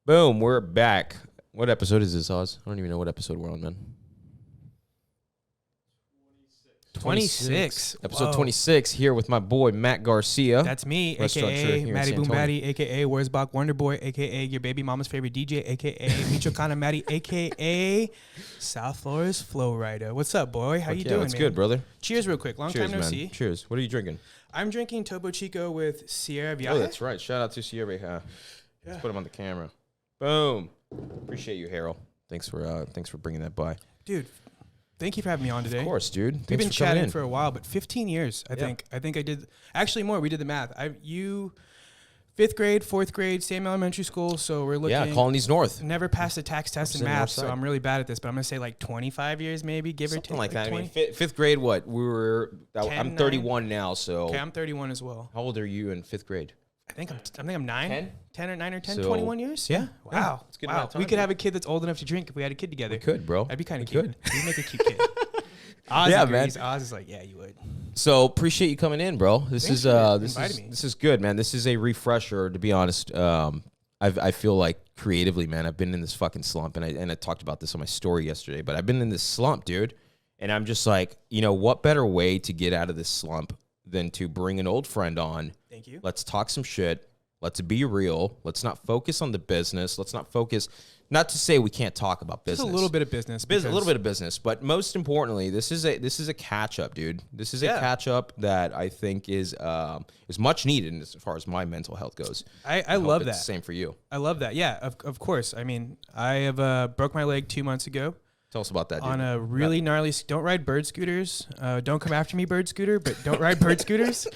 Boom, we're back. What episode is this, Oz? I don't even know what episode we're on, man. 26. Episode 26 here with my boy, Matt Garcia. That's me, Restaurateur a.k.a. here in Matty San Boom Antonio. Batty, a.k.a. Where's Bach Wonder Boy, a.k.a. your baby mama's favorite DJ, a.k.a. Michoacana Matty, a.k.a. South Florida's Flow Rider. What's up, boy? How you doing, That's man? good, brother. Cheers real quick. Long Cheers, time no man. see. Cheers. What are you drinking? I'm drinking Topo Chico with Sierra Viaje. Oh, that's right. Shout out to Sierra Vieja. Let's put him on the camera. Boom. Appreciate you, Harold. Thanks for bringing that by. Dude, thank you for having me on today. Of course, dude. We've been Thanks for coming chatting in. for a while, but 15 years, I think. I think I did. Actually, more. We did the math. You, 5th grade, 4th grade, same elementary school. So we're looking. Yeah, Colonies North. Never passed a tax test in North math, side. so I'm really bad at this. But I'm gonna say like 25 years, maybe, give or take. Something like that. 20? I mean, fifth grade, what? I'm 10, 31 now, so. Okay, I'm 31 as well. How old are you in 5th grade? I think I'm 9. 10 or 9 or 10, So- 21 years? Yeah. Wow. It's a good Wow. amount of time, We could dude. have a kid that's old enough to drink if we had a kid together. We could, bro. That'd be kind of We cute. could. We'd make a cute kid. Oz Yeah, agrees. man. Oz is like, yeah, you would. So appreciate you coming in, bro. This Thanks is for this inviting is me. this is good, man. This is a refresher, to be honest. I feel like creatively, man, I've been in this fucking slump, and I talked about this on my story yesterday. But I've been in this slump, dude, and I'm just like, what better way to get out of this slump than to bring an old friend on? Thank you. Let's talk some shit. Let's be real. Let's not focus on the business. Let's not focus. Not to say we can't talk about business. Just a little bit of business. A little bit of business, but most importantly, this is a catch up, dude. This is a catch up that I think is much needed as far as my mental health goes. I hope love it's that. the same for you. I love that. Yeah, of course. I mean, I have broke my leg 2 months ago Tell us about that, dude. on a really gnarly. Don't ride bird scooters. Don't come after me, bird scooter. But don't ride bird scooters.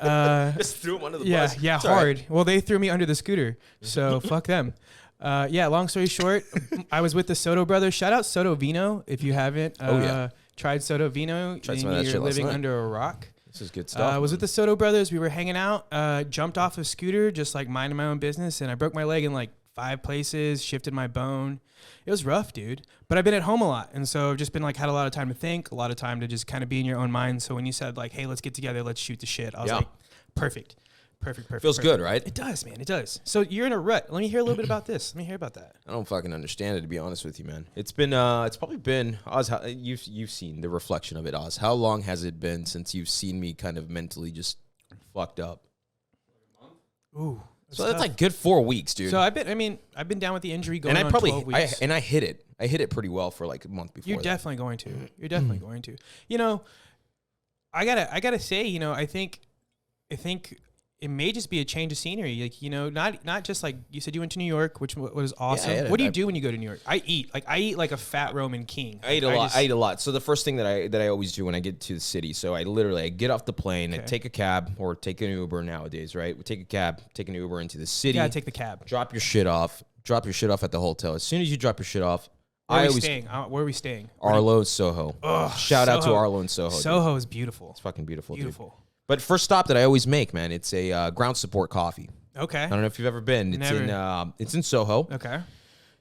Just threw him under the bus. Yeah, It's all hard. right. Well, they threw me under the scooter, so fuck them. Yeah, long story short, I was with the Soto brothers. Shout out Soto Vino if you haven't tried Soto Vino. Tried and some of that you're shit last living night. under a rock. This is good stuff. I was with the Soto brothers. We were hanging out. Jumped off a scooter, just like minding my own business, and I broke my leg in like 5 places. Shifted my bone. It was rough, dude. But I've been at home a lot, and so I've just been like had a lot of time to think, a lot of time to just kind of be in your own mind. So when you said like, "Hey, let's get together, let's shoot the shit," I was like, "Perfect." Feels good, right? It does, man. It does. So you're in a rut. Let me hear a little bit about this. Let me hear about that. I don't fucking understand it, to be honest with you, man. It's been, it's probably been, Oz, you've seen the reflection of it, Oz. How long has it been since you've seen me kind of mentally just fucked up? Ooh. So that's like good 4 weeks, dude. So I've been down with the injury going and I on probably, 12 weeks. I hit it. I hit it pretty well for like a month before. You're definitely going to. You're definitely going to. I gotta say, I think it may just be a change of scenery. Like, not just like you said you went to New York, which was awesome. Yeah, what do you do when you go to New York? I eat like a fat Roman king. I eat a lot. So the first thing that I always do when I get to the city, so I get off the plane, I take a cab or take an Uber nowadays, right? We take a cab, take an Uber into the city. Yeah, take the cab. Drop your shit off at the hotel. As soon as you drop your shit off, Where are we staying? Arlo, Soho. Ugh, Shout out to Soho. Arlo and Soho. Soho is beautiful. It's fucking beautiful, Beautiful. dude. But first stop that I always make, man, it's a ground support coffee. Okay. I don't know if you've ever been. It's in Soho. Okay.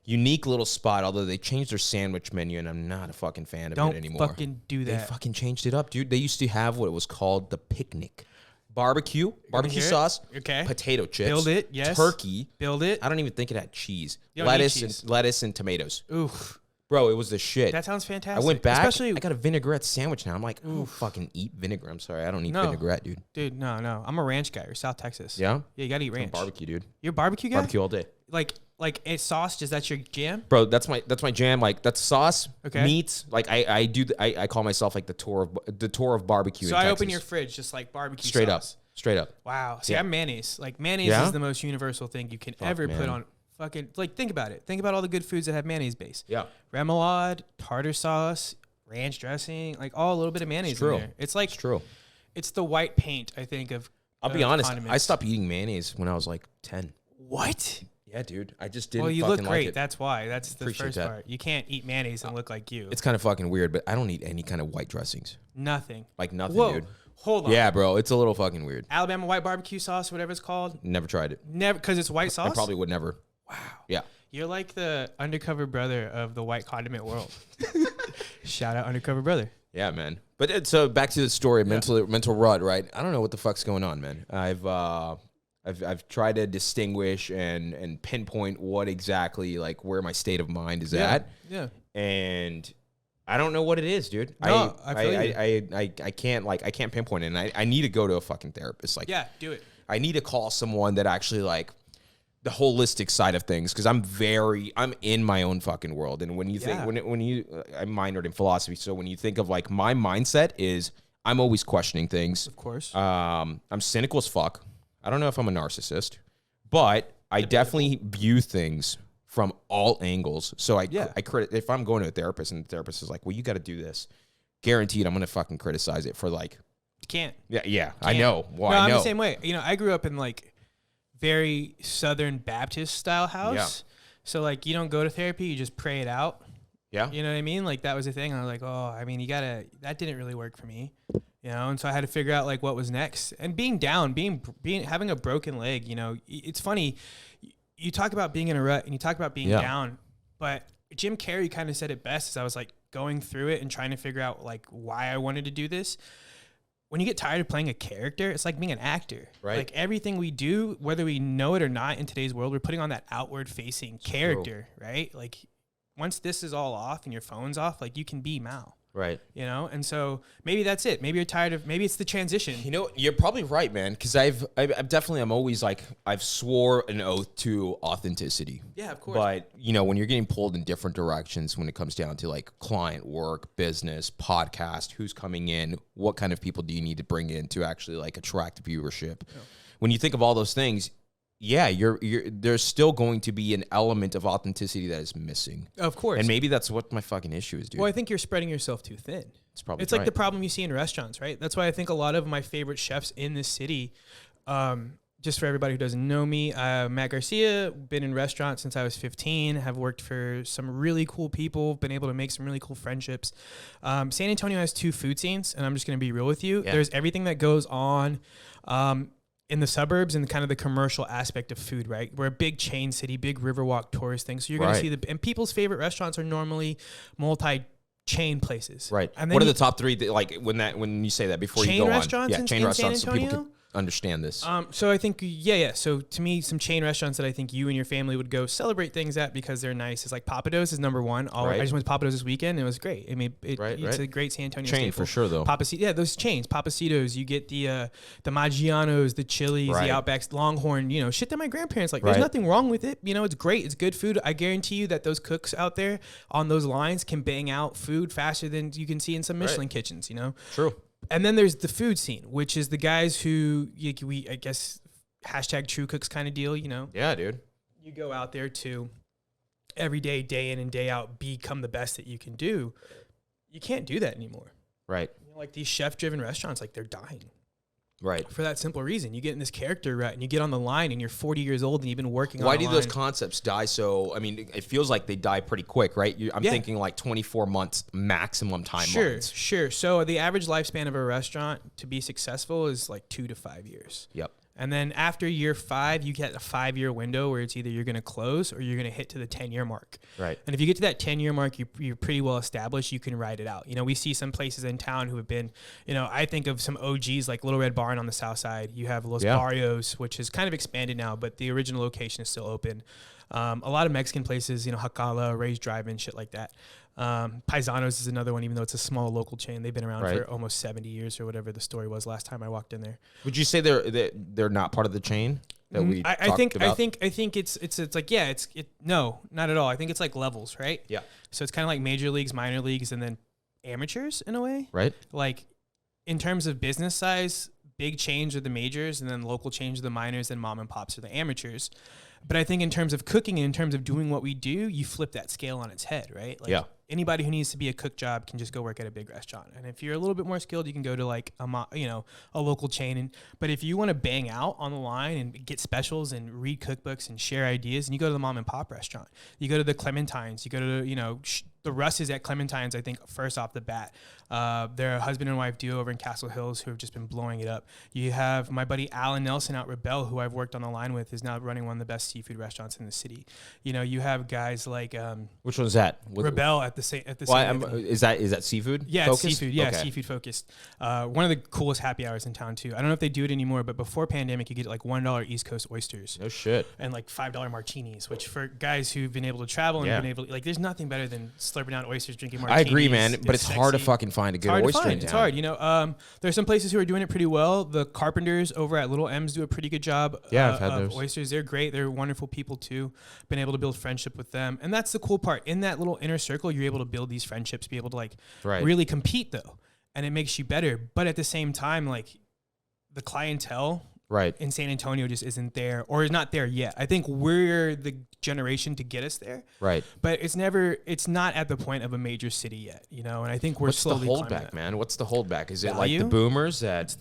Unique little spot, although they changed their sandwich menu, and I'm not a fucking fan of it anymore. Don't fucking do They that. fucking changed it up, dude. They used to have what was called the picnic. Barbecue hear it? sauce, Okay. potato chips, Build it, yes. turkey. Build it. I don't even think it had cheese. You don't need Lettuce cheese. and lettuce and tomatoes. Oof. Bro, it was the shit. That sounds fantastic. I went back. Especially, I got a vinaigrette sandwich now. I'm like, I don't fucking eat vinegar. I'm sorry, I don't eat vinaigrette, dude. dude, no. I'm a ranch guy. Or South Texas. Yeah? Yeah, you gotta eat I'm ranch. barbecue, dude. You're a barbecue guy? Barbecue all day. Like a sauce, is that your jam? Bro, that's my jam. Like, that's sauce, Okay. meats. Like I call myself like the tour of barbecue. So in I Texas. open your fridge just like barbecue straight sauce. up. Wow. See, Yeah. I'm mayonnaise. Like mayonnaise Yeah? is the most universal thing you can ever put man. on. Fucking like think about it. Think about all the good foods that have mayonnaise base. Yeah. Remoulade, tartar sauce, ranch dressing, like all a little bit of mayonnaise in there. It's like It's true. it's the white paint, I think, of I'll be honest. condiments. I stopped eating mayonnaise when I was like 10. What? Yeah, dude. I just didn't. Well, you fucking look great. Like it. That's why. That's the Appreciate first that. part. You can't eat mayonnaise and look like you. It's kind of fucking weird, but I don't eat any kind of white dressings. Nothing. Like nothing, Whoa. dude. Hold on. Yeah, bro. It's a little fucking weird. Alabama white barbecue sauce, whatever it's called. Never tried it. Never, because it's white sauce. I probably would never. Wow. Yeah. You're like the undercover brother of the white condiment world. Shout out undercover brother. Yeah, man. But so back to the story, mental rut, right? I don't know what the fuck's going on, man. I've tried to distinguish and pinpoint what exactly, like, where my state of mind is at. Yeah. And I don't know what it is, dude. No, I can't pinpoint it. And I need to go to a fucking therapist. Like, Yeah, do it. I need to call someone that actually, like, the holistic side of things, because I'm in my own fucking world. And when you think, I'm minored in philosophy, so when you think of, like, my mindset is I'm always questioning things. Of course. I'm cynical as fuck. I don't know if I'm a narcissist, but I definitely view things from all angles. So if I'm going to a therapist and the therapist is like, well, you got to do this, guaranteed I'm going to fucking criticize it for, like, you can't. Yeah. I know. Well, no, I know. I'm the same way. You know, I grew up in, like, very Southern Baptist style house. Yeah. So, like, you don't go to therapy, you just pray it out. Yeah. You know what I mean? Like, that was the thing. I was like, oh, I mean, that didn't really work for me. You know, and so I had to figure out, like, what was next. And being down, having a broken leg, you know, it's funny. You talk about being in a rut and you talk about being down, but Jim Carrey kind of said it best as I was, like, going through it and trying to figure out, like, why I wanted to do this. When you get tired of playing a character, it's like being an actor. Right. Like, everything we do, whether we know it or not in today's world, we're putting on that outward facing character, right? Like, once this is all off and your phone's off, like, you can be Mal. Right. You know, and so maybe that's it. Maybe you're tired of, maybe it's the transition. You know, you're probably right, man. Because I'm always, like, I've swore an oath to authenticity. Yeah, of course. But, you know, when you're getting pulled in different directions, when it comes down to, like, client work, business, podcast, who's coming in, what kind of people do you need to bring in to actually, like, attract viewership? Yeah. When you think of all those things, yeah, there's still going to be an element of authenticity that is missing. Of course. And maybe that's what my fucking issue is, dude. Well, I think you're spreading yourself too thin. It's like the problem you see in restaurants, right? That's why I think a lot of my favorite chefs in this city, just for everybody who doesn't know me, Matt Garcia, been in restaurants since I was 15, have worked for some really cool people, been able to make some really cool friendships. San Antonio has 2 food scenes, and I'm just going to be real with you. Yeah. There's everything that goes on in the suburbs and kind of the commercial aspect of food, right? We're a big chain city, big Riverwalk tourist thing. So you're going to see and people's favorite restaurants are normally multi-chain places. Right. And what are the top 3, like, when you say that before you go on? Chain restaurants in San Antonio? So people could understand this. So I think, So to me, some chain restaurants that I think you and your family would go celebrate things at because they're nice is, like, Papados is number 1. I just went to Papados this weekend. And it was great. I mean, it's a great San Antonio chain staple. For sure, though. Those chains. Papacitos. You get the Maggianos, the Chili's, the Outbacks, Longhorn. You know, shit that my grandparents like. There's nothing wrong with it. You know, it's great. It's good food. I guarantee you that those cooks out there on those lines can bang out food faster than you can see in some Michelin kitchens. You know. True. And then there's the food scene, which is the guys who I guess #true cooks kind of deal, you know? Yeah, dude. You go out there to every day, day in and day out, become the best that you can do. You can't do that anymore. Right. You know, like these chef-driven restaurants, like, they're dying. Right. For that simple reason. You get in this character rut and you get on the line and you're 40 years old and you've been working on the line. Why do those concepts die so? I mean, it feels like they die pretty quick, right? I'm thinking like 24 months maximum timelines. Sure. So the average lifespan of a restaurant to be successful is like 2 to 5 years. Yep. And then after year 5, you get a 5-year window where it's either you're going to close or you're going to hit to the 10-year mark. Right. And if you get to that 10-year mark, you're pretty well established. You can ride it out. You know, we see some places in town who have been, you know, I think of some OGs like Little Red Barn on the south side. You have Los Barrios, which is kind of expanded now, but the original location is still open. A lot of Mexican places, you know, Hakala, Ray's Drive-In, shit like that. Paisanos is another one, even though it's a small local chain. They've been around for almost 70 years or whatever the story was last time I walked in there. Would you say they're not part of the chain that we talked about? I think it's like, no, not at all. I think it's like levels, right? Yeah. So it's kind of like major leagues, minor leagues, and then amateurs in a way. Right. Like in terms of business size, big chains are the majors, and then local chains are the minors, and mom and pops are the amateurs. But I think in terms of cooking and in terms of doing what we do, you flip that scale on its head, right? Like anybody who needs to be a cook job can just go work at a big restaurant. And if you're a little bit more skilled, you can go to like a local chain. But if you want to bang out on the line and get specials and read cookbooks and share ideas, and you go to the mom and pop restaurant, you go to the Clementines, you go to the Russes at Clementines. I think first off the bat, they're a husband and wife duo over in Castle Hills who have just been blowing it up. You have my buddy Alan Nelson out Rebel, who I've worked on the line with, is now running one of the best seafood restaurants in the city. You know, you have guys like which one's that? Rebel at the same Well, is that seafood? Yeah, focused? it's seafood. Yeah, Okay. seafood focused. One of the coolest happy hours in town too. I don't know if they do it anymore, but before pandemic, you get like $1 East Coast oysters. No shit. And like $5 martinis, which for guys who've been able to travel and been able to, like, there's nothing better than slurping down oysters, drinking martinis. I agree, man, but it's hard to fucking find a good oyster in town. It's hard, you know. There's some places who are doing it pretty well. The Carpenters over at Little M's do a pretty good job. Yeah, I've had of those. oysters. They're great. They're wonderful people too. Been able to build friendship with them, and that's the cool part. In that little inner circle, you're able to build these friendships, be able to like really compete though, and it makes you better. But at the same time, like the clientele in San Antonio just isn't there, or is not there yet. I think we're the generation to get us there, right? But it's not at the point of a major city yet, you know. And I think we're slowly. What's the holdback, man? What's the holdback? Is it Value? like the boomers that?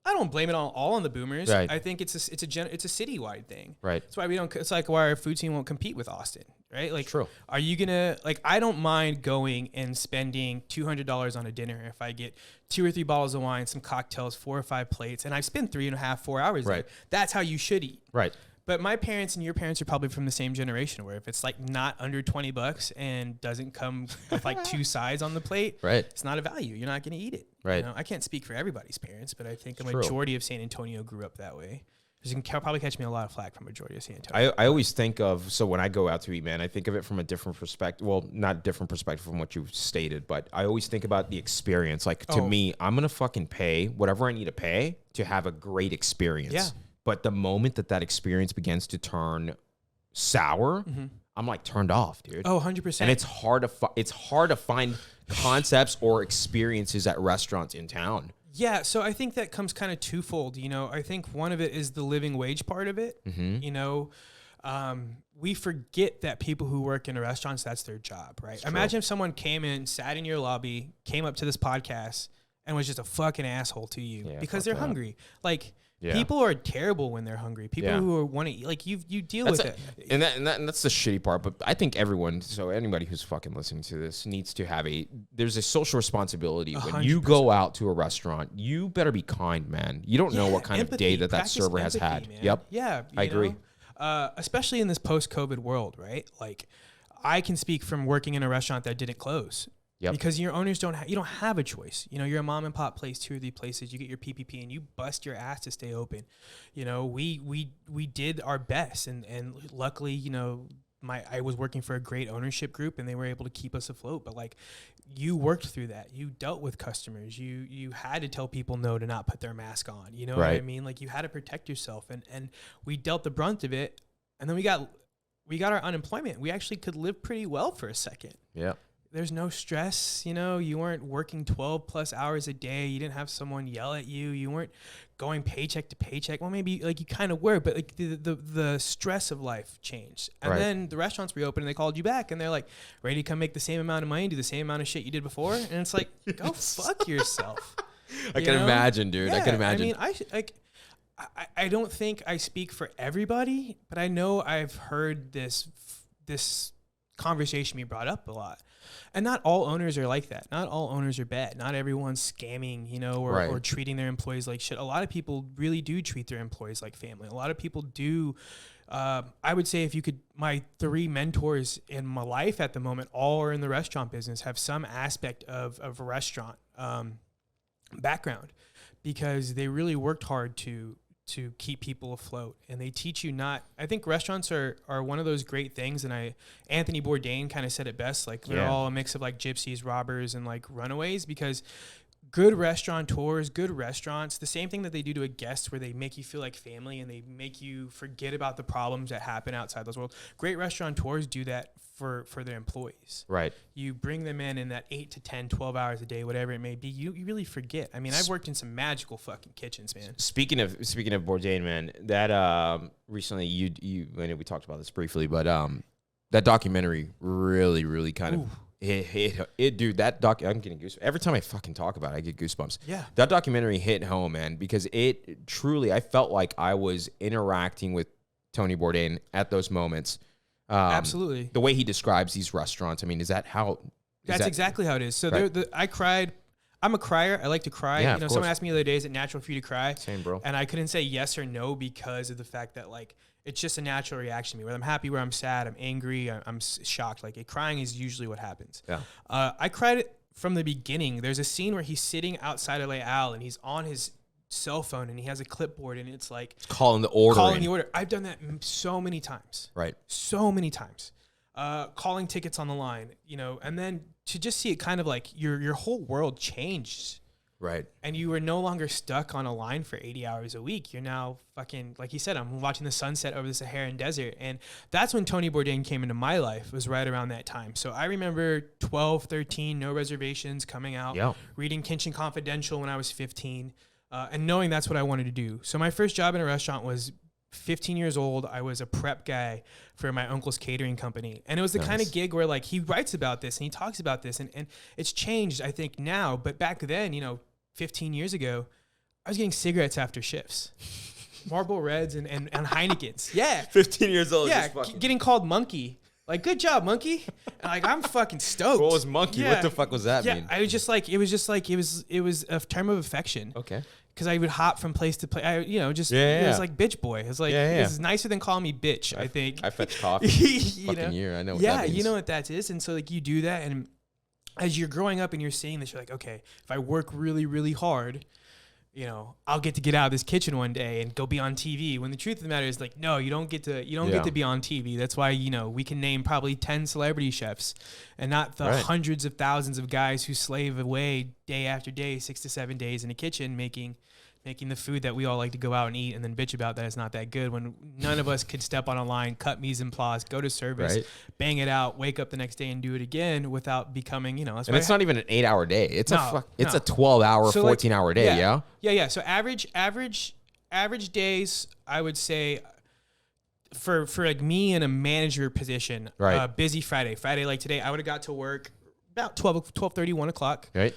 I don't blame it all on the boomers. Right. I think it's a citywide thing. Right. That's why we don't. It's like why our food scene won't compete with Austin, right? Like, true. Are you gonna like? I don't mind going and spending $200 on a dinner if I get 2 or 3 bottles of wine, some cocktails, 4 or 5 plates, and I spend 3.5, 4 hours. Right. There. That's how you should eat. Right. But my parents and your parents are probably from the same generation where if it's like not under $20 and doesn't come with like 2 sides on the plate, right, it's not a value. You're not going to eat it. Right. You know, I can't speak for everybody's parents, but I think a majority of San Antonio grew up that way. You can probably catch me a lot of flack from majority of San Antonio. I always think of, so when I go out to eat, man, I think of it from a different perspective. Well, not a different perspective from what you've stated, but I always think about the experience. Like to me, I'm going to fucking pay whatever I need to pay to have a great experience. Yeah. But the moment that experience begins to turn sour, I'm like turned off, dude. Oh, 100%. And it's hard to find concepts or experiences at restaurants in town. Yeah, so I think that comes kind of twofold. You know, I think one of it is the living wage part of it. You know, we forget that people who work in restaurants, that's their job, right? Imagine if someone came in, sat in your lobby, came up to this podcast, and was just a fucking asshole to you because they're hungry. Like, people are terrible when they're hungry. People who want to eat, like you deal with it. And that's the shitty part. But I think everyone, so anybody who's fucking listening to this needs to have there's a social responsibility. 100%. When you go out to a restaurant, you better be kind, man. You don't know what kind of day that server has had. Man. Yep. Yeah. I agree. Especially in this post-COVID world, right? Like I can speak from working in a restaurant that didn't close. Yep. Because your owners you don't have a choice. You know, you're a mom and pop place, 2 or 3 places, you get your PPP and you bust your ass to stay open. You know, we did our best and luckily, you know, I was working for a great ownership group and they were able to keep us afloat. But like you worked through that. You dealt with customers. You had to tell people no to not put their mask on. You know what I mean? Like you had to protect yourself and we dealt the brunt of it. And then we got our unemployment. We actually could live pretty well for a second. Yeah. There's no stress, you know, you weren't working 12 plus hours a day. You didn't have someone yell at you. You weren't going paycheck to paycheck. Well, maybe like you kind of were, but like the stress of life changed. And then the restaurants reopened and they called you back and they're like, ready to come make the same amount of money, do the same amount of shit you did before. And it's like, go fuck yourself. I can imagine, dude. Yeah, I can imagine. I mean, I don't think I speak for everybody, but I know I've heard this conversation be brought up a lot. And not all owners are like that. Not all owners are bad. Not everyone's scamming, you know, or treating their employees like shit. A lot of people really do treat their employees like family. A lot of people do. I would say my 3 mentors in my life at the moment, all are in the restaurant business, have some aspect of a restaurant background because they really worked hard to keep people afloat. And they teach you I think restaurants are one of those great things. And Anthony Bourdain kind of said it best, like they're all a mix of like gypsies, robbers, and like runaways, because good restaurateurs, good restaurants, the same thing that they do to a guest where they make you feel like family and they make you forget about the problems that happen outside those worlds. Great restaurateurs do that for their employees. Right. You bring them in that 8 to 10, 12 hours a day, whatever it may be, you really forget. I mean, I've worked in some magical fucking kitchens, man. Speaking of Bourdain, man, that recently I know we talked about this briefly, but that documentary really kind of it, dude, I'm getting goosebumps. Every time I fucking talk about it, I get goosebumps. Yeah. That documentary hit home, man, because it truly, I felt like I was interacting with Tony Bourdain at those moments. Absolutely. The way he describes these restaurants, I mean, is that how? That's exactly how it is. So I cried. I'm a crier. I like to cry. Yeah, you know, someone asked me the other day, is it natural for you to cry? Same, bro. And I couldn't say yes or no because of the fact that, like, It's just a natural reaction to me. Whether I'm happy, where I'm sad, I'm angry, I'm shocked. Like crying is usually what happens. Yeah. I cried from the beginning. There's a scene where he's sitting outside of Leal and he's on his cell phone and he has a clipboard and it's like calling the order. I've done that so many times. Right. So many times. Calling tickets on the line, and then to just see it kind of like your whole world changed. Right. And you were no longer stuck on a line for 80 hours a week. You're now fucking, like you said, I'm watching the sunset over the Saharan desert. And that's when Tony Bourdain came into my life. It was right around that time. So I remember 12, 13, No Reservations coming out, reading Kitchen Confidential when I was 15, and knowing that's what I wanted to do. So my first job in a restaurant was 15 years old. I was a prep guy for my uncle's catering company. And it was the kind of gig where like he writes about this and he talks about this and it's changed, I think, now. But back then, 15 years ago, I was getting cigarettes after shifts. Marlboro Reds and Heinekens. Yeah. 15 years old. Yeah. Getting called monkey. Like, good job, monkey. And like, I'm fucking stoked. What was monkey? Yeah. What the fuck was that mean? I was just like, it was a term of affection. Okay. Because I would hop from place to place. It was like bitch boy. It was like, it's nicer than calling me bitch, I think. I fetch coffee. Year. I know what that means. Yeah, you know what that is. And so like you do that and as you're growing up and you're seeing this, you're like, okay, if I work really, really hard, I'll get to get out of this kitchen one day and go be on TV. When the truth of the matter is like, no, you don't get to be on TV. That's why, we can name probably 10 celebrity chefs and not the hundreds of thousands of guys who slave away day after day, 6 to 7 days in a kitchen making the food that we all like to go out and eat and then bitch about that it's not that good when none of us could step on a line, cut mise en place, go to service, bang it out, wake up the next day and do it again without becoming, that's and it's not even an 8-hour day. It's a 12-hour, 14-hour day. Yeah. So average days, I would say for like me in a manager position, busy Friday like today, I would have got to work about 12:30, 1 o'clock. Right.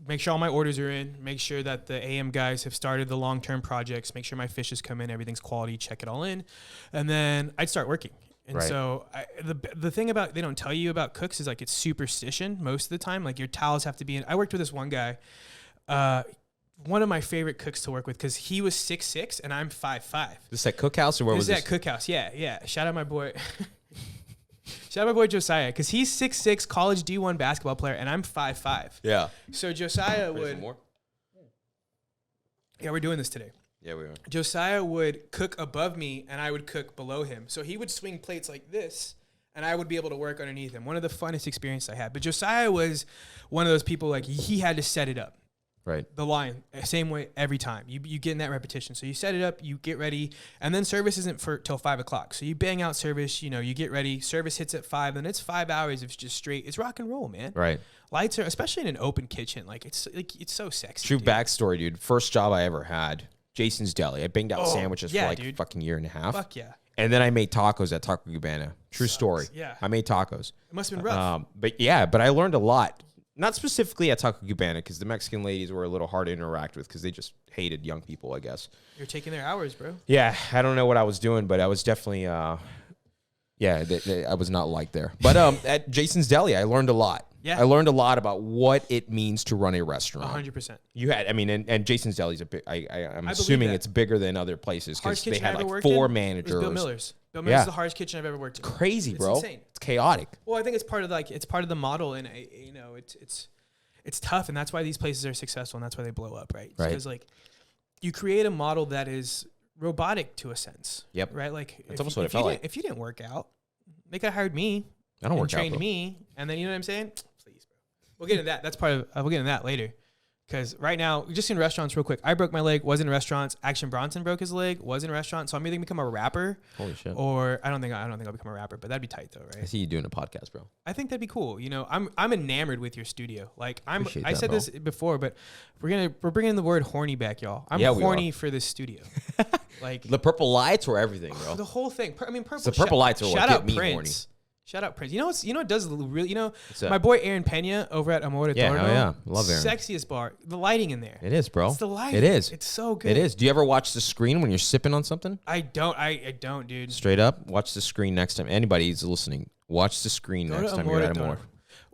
Make sure all my orders are in. Make sure that the AM guys have started the long-term projects. Make sure my fishes come in. Everything's quality. Check it all in. And then I'd start working. And so the thing about, they don't tell you about cooks is like it's superstition most of the time. Like your towels have to be in. I worked with this one guy, one of my favorite cooks to work with because he was 6'6" and I'm 5'5". This at Cookhouse or where was this? This at Cookhouse. Yeah. Shout out my boy. Shout out my boy Josiah, because he's 6'6", college D1 basketball player, and I'm 5'5". Yeah. So Josiah would... More? Yeah, we're doing this today. Yeah, we are. Josiah would cook above me, and I would cook below him. So he would swing plates like this, and I would be able to work underneath him. One of the funnest experiences I had. But Josiah was one of those people, like, he had to set it up. Right. The line, same way every time. You get in that repetition. So you set it up, you get ready, and then service isn't till 5 o'clock. So you bang out service, you get ready, service hits at 5, and it's 5 hours of just straight. It's rock and roll, man. Right. Lights are, especially in an open kitchen, it's so sexy. True backstory, dude. First job I ever had, Jason's Deli. I banged out sandwiches for a fucking year and a half. Fuck yeah. And then I made tacos at Taco Cabana. True story. Yeah. I made tacos. It must have been rough. But I learned a lot. Not specifically at Taco Cabana, because the Mexican ladies were a little hard to interact with because they just hated young people, I guess. You're taking their hours, bro. Yeah, I don't know what I was doing, but I was definitely, I was not liked there. But at Jason's Deli, I learned a lot. Yeah. I learned a lot about what it means to run a restaurant. 100%. You had, and Jason's Deli's a big, I'm assuming it's bigger than other places because they had like 4 managers. Bill Miller's. Bill Miller's is the hardest kitchen I've ever worked in. Crazy, bro. It's insane. It's chaotic. Well, I think it's part of the model, and it's tough, and that's why these places are successful, and that's why they blow up, right? Because like you create a model that is robotic to a sense. Yep. Right. Like that's almost what it felt like. If you didn't work out, they could have hired me. I don't work out. Trained me, and then you know what I'm saying? Please, bro. We'll get into that. That's part of. We'll get into that later. Because right now, just in restaurants real quick, I broke my leg, was in restaurants. Action Bronson broke his leg, was in restaurants. So I'm either going to become a rapper. Holy shit. Or I don't think I'll become a rapper, but that'd be tight though, right? I see you doing a podcast, bro. I think that'd be cool. I'm enamored with your studio. Like I said this before, but we're bringing the word horny back, y'all. I'm horny for this studio. Like the purple lights or everything, bro. The whole thing. Purple. The purple lights are what get me horny. Shout out Prince. You know what does really, my boy Aaron Pena over at Restaurateur. Yeah, love Aaron. Sexiest bar. The lighting in there. It is, bro. It's the lighting. It is. It's so good. It is. Do you ever watch the screen when you're sipping on something? I don't, dude. Straight up, watch the screen next time. Anybody who's listening, watch the screen next time you're at Amore.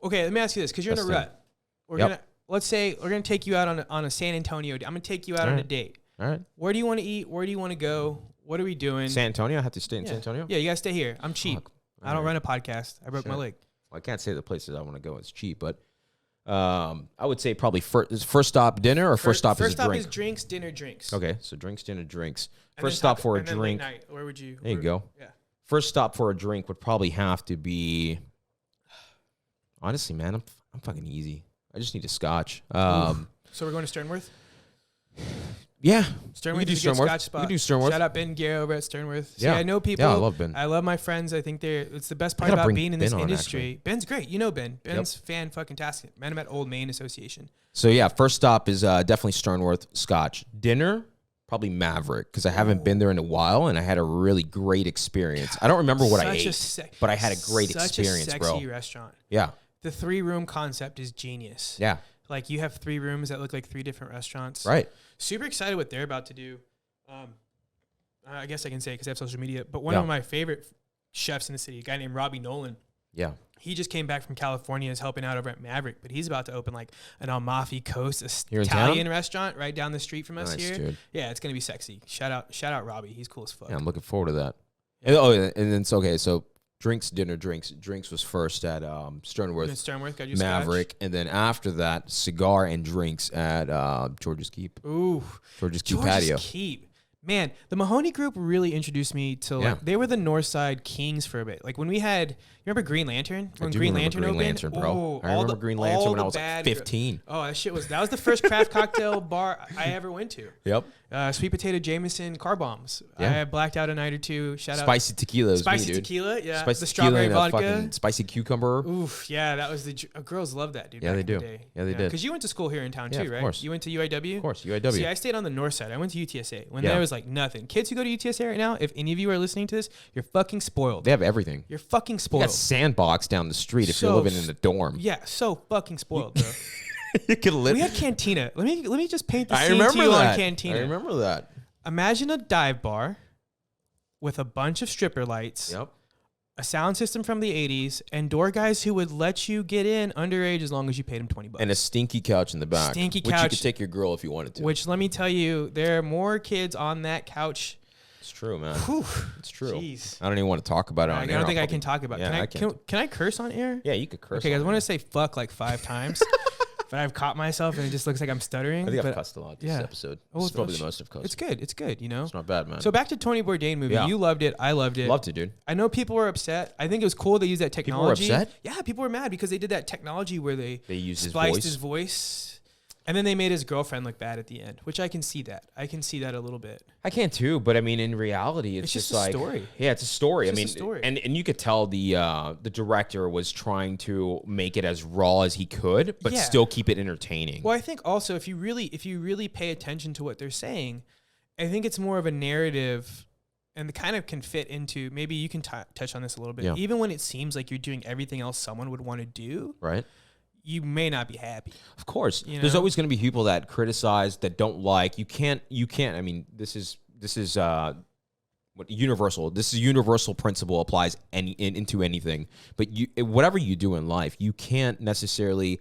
Okay, let me ask you this, because you're in a rut. Let's say we're gonna take you out on a San Antonio. I'm gonna take you out on a date. All right. Where do you want to eat? Where do you want to go? What are we doing? San Antonio? I have to stay in San Antonio? Yeah, you gotta stay here. I'm cheap. Fuck. I don't run a podcast. I broke my leg. Well, I can't say the places I want to go. It's cheap, but I would say probably first stop dinner or first stop is a drink. First stop is drinks, dinner, drinks. Okay, so drinks, dinner, drinks. And First stop for a drink. Late night. Where would you? There you go. Yeah. First stop for a drink would probably have to be. Honestly, man, I'm fucking easy. I just need a scotch. So we're going to Sternworth. Yeah, Sternworth we can do is a good Sternworth. scotch spot. We can do Sternworth. Shout out Ben Guerra over at Sternworth. Yeah, See, I know people. Yeah, I love Ben. I love my friends. I think it's the best part gotta about bring being in this Ben on, industry. actually. Ben's great. You know Ben. Ben's fan-fucking-tastic. Met him at Old Main Association. So yeah, first stop is definitely Sternworth Scotch. Dinner, probably Maverick, because I haven't been there in a while, and I had a really great experience. I don't remember what I ate, but I had a great experience, such a bro. sexy restaurant. Yeah. The 3-room concept is genius. Yeah. Like you have 3 rooms that look like 3 different restaurants. Right. Super excited what they're about to do. I guess I can say because I have social media, but one of my favorite chefs in the city, a guy named Robbie Nolan. Yeah. He just came back from California, is helping out over at Maverick, but he's about to open like an Amalfi Coast Here in Italian town? restaurant right down the street from us Nice, here. dude. Yeah, it's gonna be sexy. Shout out Robbie. He's cool as fuck. Yeah, I'm looking forward to that. Yeah. And then it's okay. So drinks, dinner, drinks. Drinks was first at Sternworth, Sternworth got you Maverick, and then after that, cigar and drinks at George's Keep. Ooh, George's Keep George's patio. Keep. Man, the Mahoney Group really introduced me to like they were the Northside Kings for a bit. Like when we had, you remember Green Lantern? When Green Lantern opened? Lantern, bro. Oh, I remember Green Lantern when I was like 15. Oh, that was the first craft cocktail bar I ever went to. Yep. Sweet potato Jameson car bombs. Yeah. I blacked out a night or two. Shout out Spicy tequila is spicy me, dude. tequila, yeah. Spicy the tequila strawberry and vodka. fucking spicy cucumber. Oof, yeah, that was girls love that, dude. Yeah, they do. Yeah, they did. Because you went to school here in town too, of right? course. You went to UIW? Of course, UIW. See, I stayed on the north side. I went to UTSA when Yeah. there was like nothing. Kids who go to UTSA right now, if any of you are listening to this, you're fucking spoiled. They have everything. You're fucking You spoiled. got Sandbox down the street if So you're living in a dorm. Yeah, so fucking spoiled, bro. You could live. We had Cantina. Let me just paint the I scene remember to you that. on Cantina. I remember that. Imagine a dive bar with a bunch of stripper lights, Yep. a sound system from the 80s, and door guys who would let you get in underage as long as you paid them $20. And a stinky couch in the back. Stinky Which you couch. could take your girl if you wanted to. Which, let me tell you, there are more kids on that couch. It's true, man. Whew. It's true. Jeez. I don't even want to talk about it on I air. don't think I'll I can talk about it. Yeah, Can I curse on air? Yeah, you could curse. Okay, guys, I on want air. to say fuck like 5 times. But I've caught myself and it just looks like I'm stuttering. I think but I've cussed a lot this yeah. episode. Oh, This is probably oh, the most I've cussed. It's good. It's good, you know? It's not bad, man. So back to Tony Bourdain movie. Yeah. You loved it. I loved it. Loved it, dude. I know people were upset. I think it was cool they used that technology. People were upset? Yeah, people were mad because they did that technology where they used his spliced voice. his voice. And then they made his girlfriend look bad at the end, which I can see that. I can see that a little bit. I can too, but I mean, in reality, it's just like a story. Yeah, it's a story. It's I just mean, a story. and you could tell the director was trying to make it as raw as he could, but Yeah. still keep it entertaining. Well, I think also if you really pay attention to what they're saying, I think it's more of a narrative and the kind of can fit into, maybe you can touch on this a little bit. Yeah. Even when it seems like you're doing everything else someone would want to do, Right? you may not be happy. Of course. You There's know? always going to be people that criticize, that don't like. You can't, I mean, this is what universal. This is universal principle applies into anything. But whatever you do in life, you can't necessarily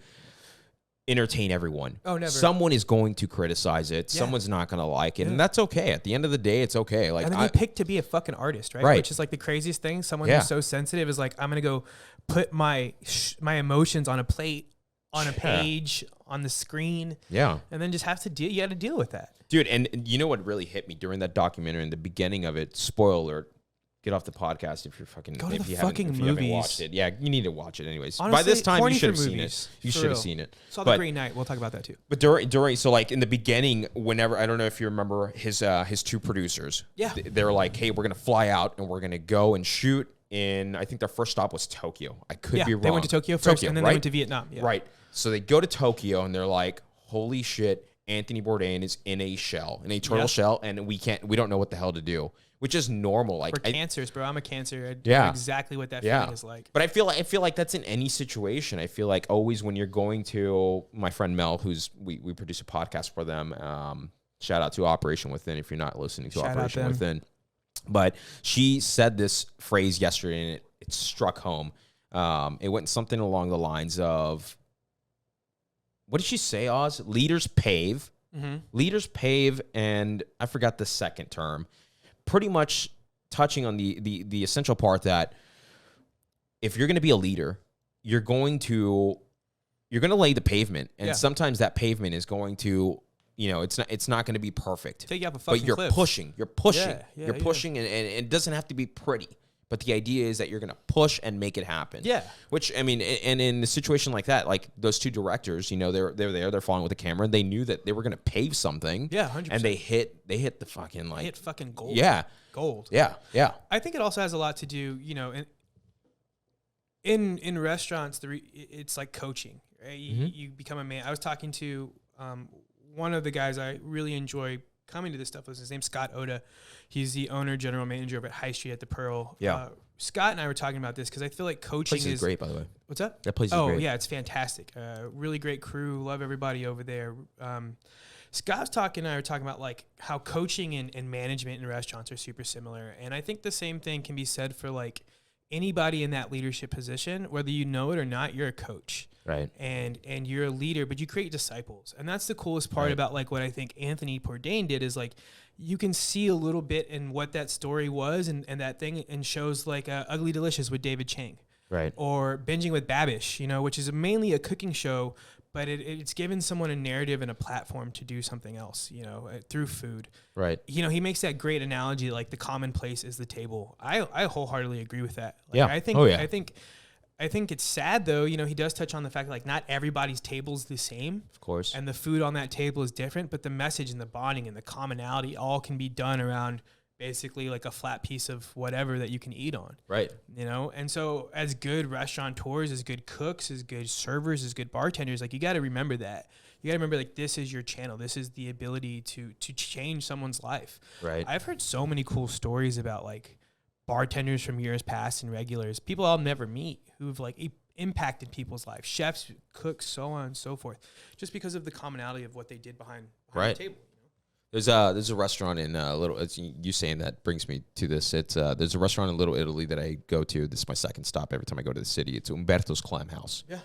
entertain everyone. Oh, never. Someone is going to criticize it. Yeah. Someone's not going to like it, and that's okay. At the end of the day, it's okay. Like And then they pick to be a fucking artist, right? Right. Which is like the craziest thing. Someone Yeah. who's so sensitive is like, I'm going to go put my emotions on a plate, on a page, on the screen, yeah. and then just have to deal. You got to deal with that. Dude, and you know what really hit me during that documentary in the beginning of it? Spoiler alert. Get off the podcast if you're fucking Go to if the you fucking haven't movies. watched it. Yeah, you need to watch it anyways. By Honestly, this time you horny should have for seen it. movies, You for should have real. seen it. Saw But- The Green Knight. We'll talk about that too. But during so like in the beginning, whenever I don't know if you remember his 2 producers. Yeah. They're like, hey, we're gonna fly out and we're gonna go and shoot in. I think their first stop was Tokyo. I could be wrong. They went to Tokyo first, and then right? they went to Vietnam. Yeah. Right. So they go to Tokyo and they're like, holy shit, Anthony Bourdain is in a shell, in a turtle shell, and we don't know what the hell to do, which is normal. Like For cancers, bro. I'm a cancer. I Yeah. know exactly what that Yeah. feeling is like. But I feel like that's in any situation. I feel like always when you're going to my friend Mel, who's we produce a podcast for them. Shout out to Operation Within if you're not listening to Shout out Operation them. Within. But she said this phrase yesterday and it struck home. It went something along the lines of, what did she say, Oz? Leaders pave. Mm-hmm. Leaders pave, and I forgot the second term. pretty much touching on the essential part that if you're going to be a leader, you're going to lay the pavement, and sometimes that pavement is going to, it's not going to be perfect. Take you up a fucking but you're cliff. pushing, you're pushing, and it doesn't have to be pretty. But the idea is that you're going to push and make it happen. Yeah. Which, I mean, and in a situation like that, like those two directors, they're there, they're following with the camera. They knew that they were going to pave something. Yeah, 100%. And they hit the fucking like. Hit fucking gold. Yeah. Gold. Yeah. Yeah. I think it also has a lot to do, in restaurants, it's like coaching. Right? You become a man. I was talking to one of the guys I really enjoy coming to this stuff. His name's Scott Oda. He's the owner, general manager over at High Street at the Pearl. Yeah. Scott and I were talking about this because I feel like coaching is great, by the way. What's up? That place is great. Oh, yeah, it's fantastic. Really great crew. Love everybody over there. Scott and I were talking about like how coaching and management in restaurants are super similar. And I think the same thing can be said for like anybody in that leadership position, whether you know it or not, you're a coach. Right. And you're a leader, but you create disciples. And that's the coolest part about like what I think Anthony Bourdain did is like you can see a little bit in what that story was and that thing, and shows like Ugly Delicious with David Chang. Right. Or Binging with Babish, which is mainly a cooking show, but it's given someone a narrative and a platform to do something else, through food. Right. He makes that great analogy, like the commonplace is the table. I wholeheartedly agree with that. Like, yeah. I think it's sad though, he does touch on the fact that like not everybody's table is the same. Of course. And the food on that table is different, but the message and the bonding and the commonality all can be done around basically like a flat piece of whatever that you can eat on. Right. And so as good restaurateurs, as good cooks, as good servers, as good bartenders, like you got to remember that. You got to remember like this is your channel. This is the ability to change someone's life. Right. I've heard so many cool stories about like bartenders from years past and regulars, people I'll never meet who've like impacted people's lives, chefs, cooks, so on and so forth, just because of the commonality of what they did behind the table. There's a restaurant in Little. It's you saying that brings me to this. It's there's a restaurant in Little Italy that I go to. This is my second stop every time I go to the city. It's Umberto's Clam House. Yeah,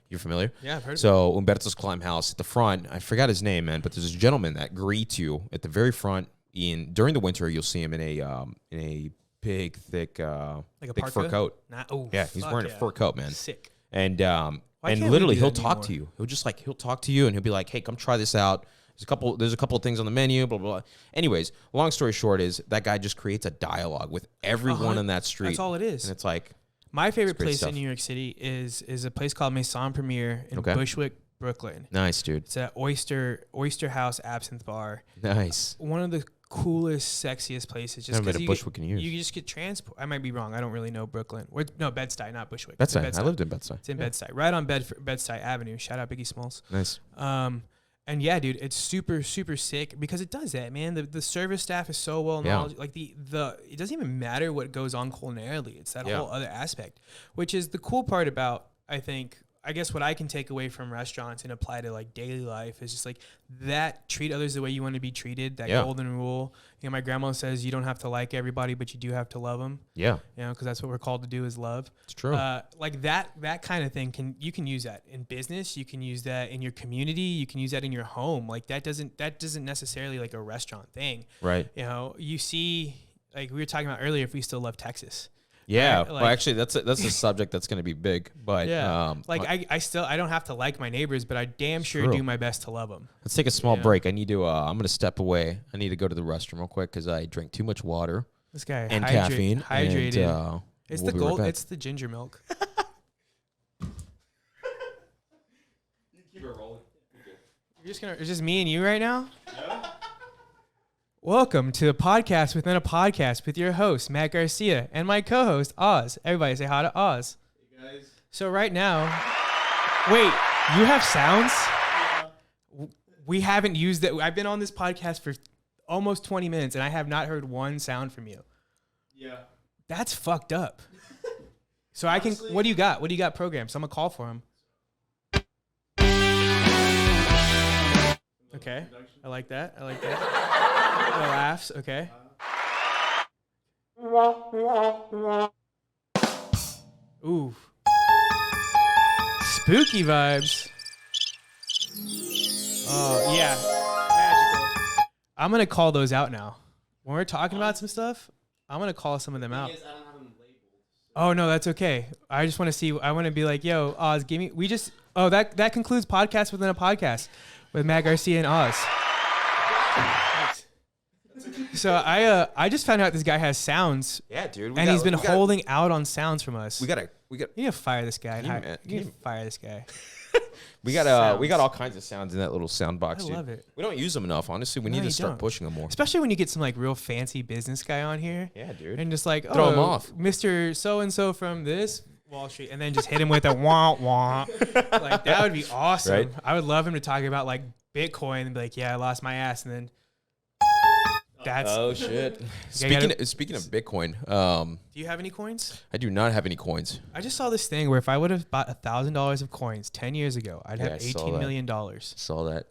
you're familiar? Yeah, I've heard. So Umberto's Clam House at the front. I forgot his name, man, but there's a gentleman that greets you at the very front. During the winter, you'll see him in a big, thick, like a thick fur coat. Yeah, he's wearing a fur coat, man. Sick. And literally he'll talk to you. He'll talk to you and he'll be like, "Hey, come try this out. There's a couple of things on the menu, blah, blah, blah." Anyways, long story short is that guy just creates a dialogue with everyone on that street. That's all it is. And it's like my favorite place in New York City is a place called Maison Premier in Bushwick, Brooklyn. Nice, dude. It's an oyster house absinthe bar. Nice. One of the coolest, sexiest places. Just because Bushwick in years. You just get transport. I might be wrong. I don't really know Brooklyn. No, Bed-Stuy, not Bushwick. Bed-Stuy. I lived in Bed-Stuy. It's in Bed-Stuy, right on Bed-Stuy Avenue. Shout out Biggie Smalls. Nice. And yeah, dude, it's super, super sick because it does that, man. The service staff is so well knowledgeable. Like it doesn't even matter what goes on culinarily. It's that whole other aspect, which is the cool part about, I guess what I can take away from restaurants and apply to like daily life is just like that treat others the way you want to be treated, that golden rule. My grandma says you don't have to like everybody, but you do have to love them. Yeah. Because that's what we're called to do is love. It's true. Like that kind of thing you can use that in business. You can use that in your community. You can use that in your home. Like that doesn't necessarily like a restaurant thing. Right. You see, like we were talking about earlier, if we still love Texas. Yeah, right? Well, actually, that's a subject that's going to be big. But I don't have to like my neighbors, but I damn sure do my best to love them. Let's take a small break. I need to. I'm going to step away. I need to go to the restroom real quick because I drank too much water. This guy and caffeine. Hydrated. And, it's the gold. It's the ginger milk. You keep it rolling. It's just me and you right now. Yeah. Welcome to a podcast within a podcast with your host, Matt Garcia, and my co-host, Oz. Everybody say hi to Oz. Hey, guys. So right now... Wait, you have sounds? Yeah. We haven't used it. I've been on this podcast for almost 20 minutes, and I have not heard one sound from you. Yeah. That's fucked up. So honestly, what do you got? What do you got programmed? So I'm going to call for him. Okay. I like that. The laughs, okay. Ooh. Spooky vibes. Oh, yeah. Magical. I'm going to call those out now. when we're talking about some stuff, I'm gonna call some of them out. I don't have them labeled. Oh no, that's okay. I just want to see. I want to be like, yo, Oz, give me. We just. Oh, that concludes podcast within a podcast with Matt Garcia and Oz. So I just found out this guy has sounds. Yeah, dude. And he's been holding out on sounds from us. We got. You need to fire this guy. Can You need to fire this guy. We got all kinds of sounds in that little sound box. I love it. We don't use them enough. Honestly, we need to start pushing them more. Especially when you get some like real fancy business guy on here. Yeah, dude. And just like throw him off, Mr. So and so from this Wall Street, and then just hit him with a wah wah. Like that would be awesome. Right? I would love him to talk about like Bitcoin and be like, yeah, I lost my ass, and then that's shit. Speaking of Bitcoin, do you have any coins? I do not have any coins. I just saw this thing where if I would have bought $1,000 of coins 10 years ago, I'd have $18 million. Saw that.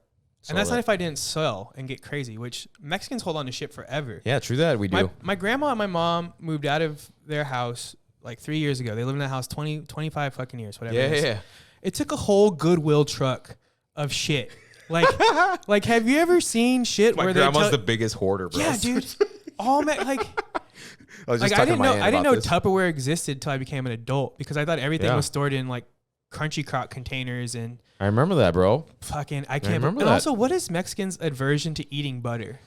And that's not if I didn't sell and get crazy, which Mexicans hold on to shit forever. Yeah, true that. We do. My grandma and my mom moved out of their house like 3 years ago. They lived in that house 25 fucking years, whatever it is. Yeah. It took a whole Goodwill truck of shit. Like, have you ever seen shit where grandma's the biggest hoarder, bro. Yeah, dude. I didn't know Tupperware existed till I became an adult because I thought everything was stored in like Crunchy Crock containers and. I remember that, bro. Fucking, I can't remember. And also, what is Mexicans' aversion to eating butter?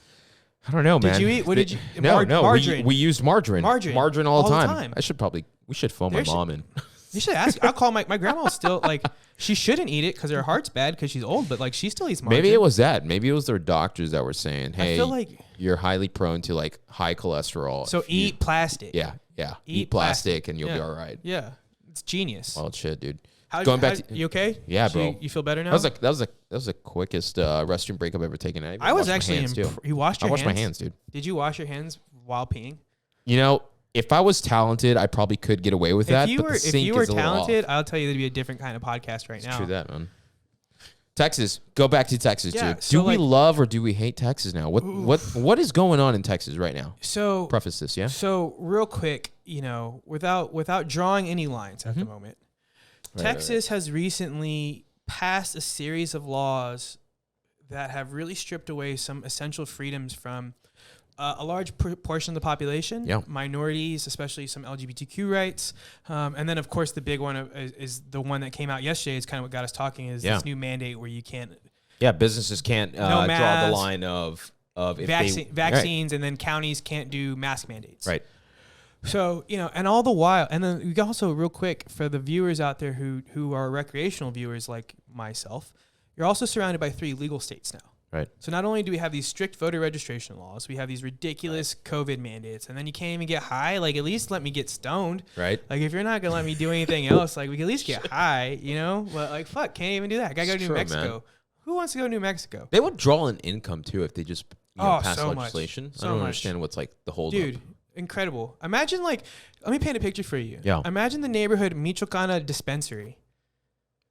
I don't know, man. Did you eat? What did you? No, margarine. We used margarine. Margarine all the time. We should phone my mom in. You should ask. I'll call my grandma. Still like she shouldn't eat it because her heart's bad because she's old, but like she still eats margarine. Maybe it was that. Maybe it was their doctors that were saying, "Hey, I feel like you're highly prone to like high cholesterol. So eat plastic. Yeah. Eat plastic and you'll be all right." Yeah, it's genius. Well, shit, dude. You okay? Yeah, bro. You feel better now? That was the quickest restroom break I've ever taken. I was actually you washed your hands? I washed my hands, dude. Did you wash your hands while peeing? You know, if I was talented, I probably could get away with that. If you were talented, I'll tell you there'd be a different kind of podcast right now. True that, man. Texas. Go back to Texas, dude. So do we love or do we hate Texas now? What is going on in Texas right now? So preface this, yeah. So real quick, without drawing any lines at the moment, Texas has recently passed a series of laws that have really stripped away some essential freedoms from a large portion of the population, minorities, especially some LGBTQ rights. And then, of course, the big one is the one that came out yesterday. It's kind of what got us talking is this new mandate where you can't. Yeah, businesses can't draw the line of vaccines, and then counties can't do mask mandates. Right. So, and all the while, and then we also real quick for the viewers out there who are recreational viewers like myself, you're also surrounded by 3 legal states now. Right. So not only do we have these strict voter registration laws, we have these ridiculous COVID mandates, and then you can't even get high. Like, at least let me get stoned. Right. Like, if you're not going to let me do anything else, like, we can at least get high, But, like, fuck, can't even do that. I got to go to New Mexico. Man. Who wants to go to New Mexico? They would draw an income, too, if they just pass legislation. I don't understand what's, like, the whole Dude, incredible. Imagine, like, let me paint a picture for you. Yeah. Imagine the neighborhood Michoacana dispensary.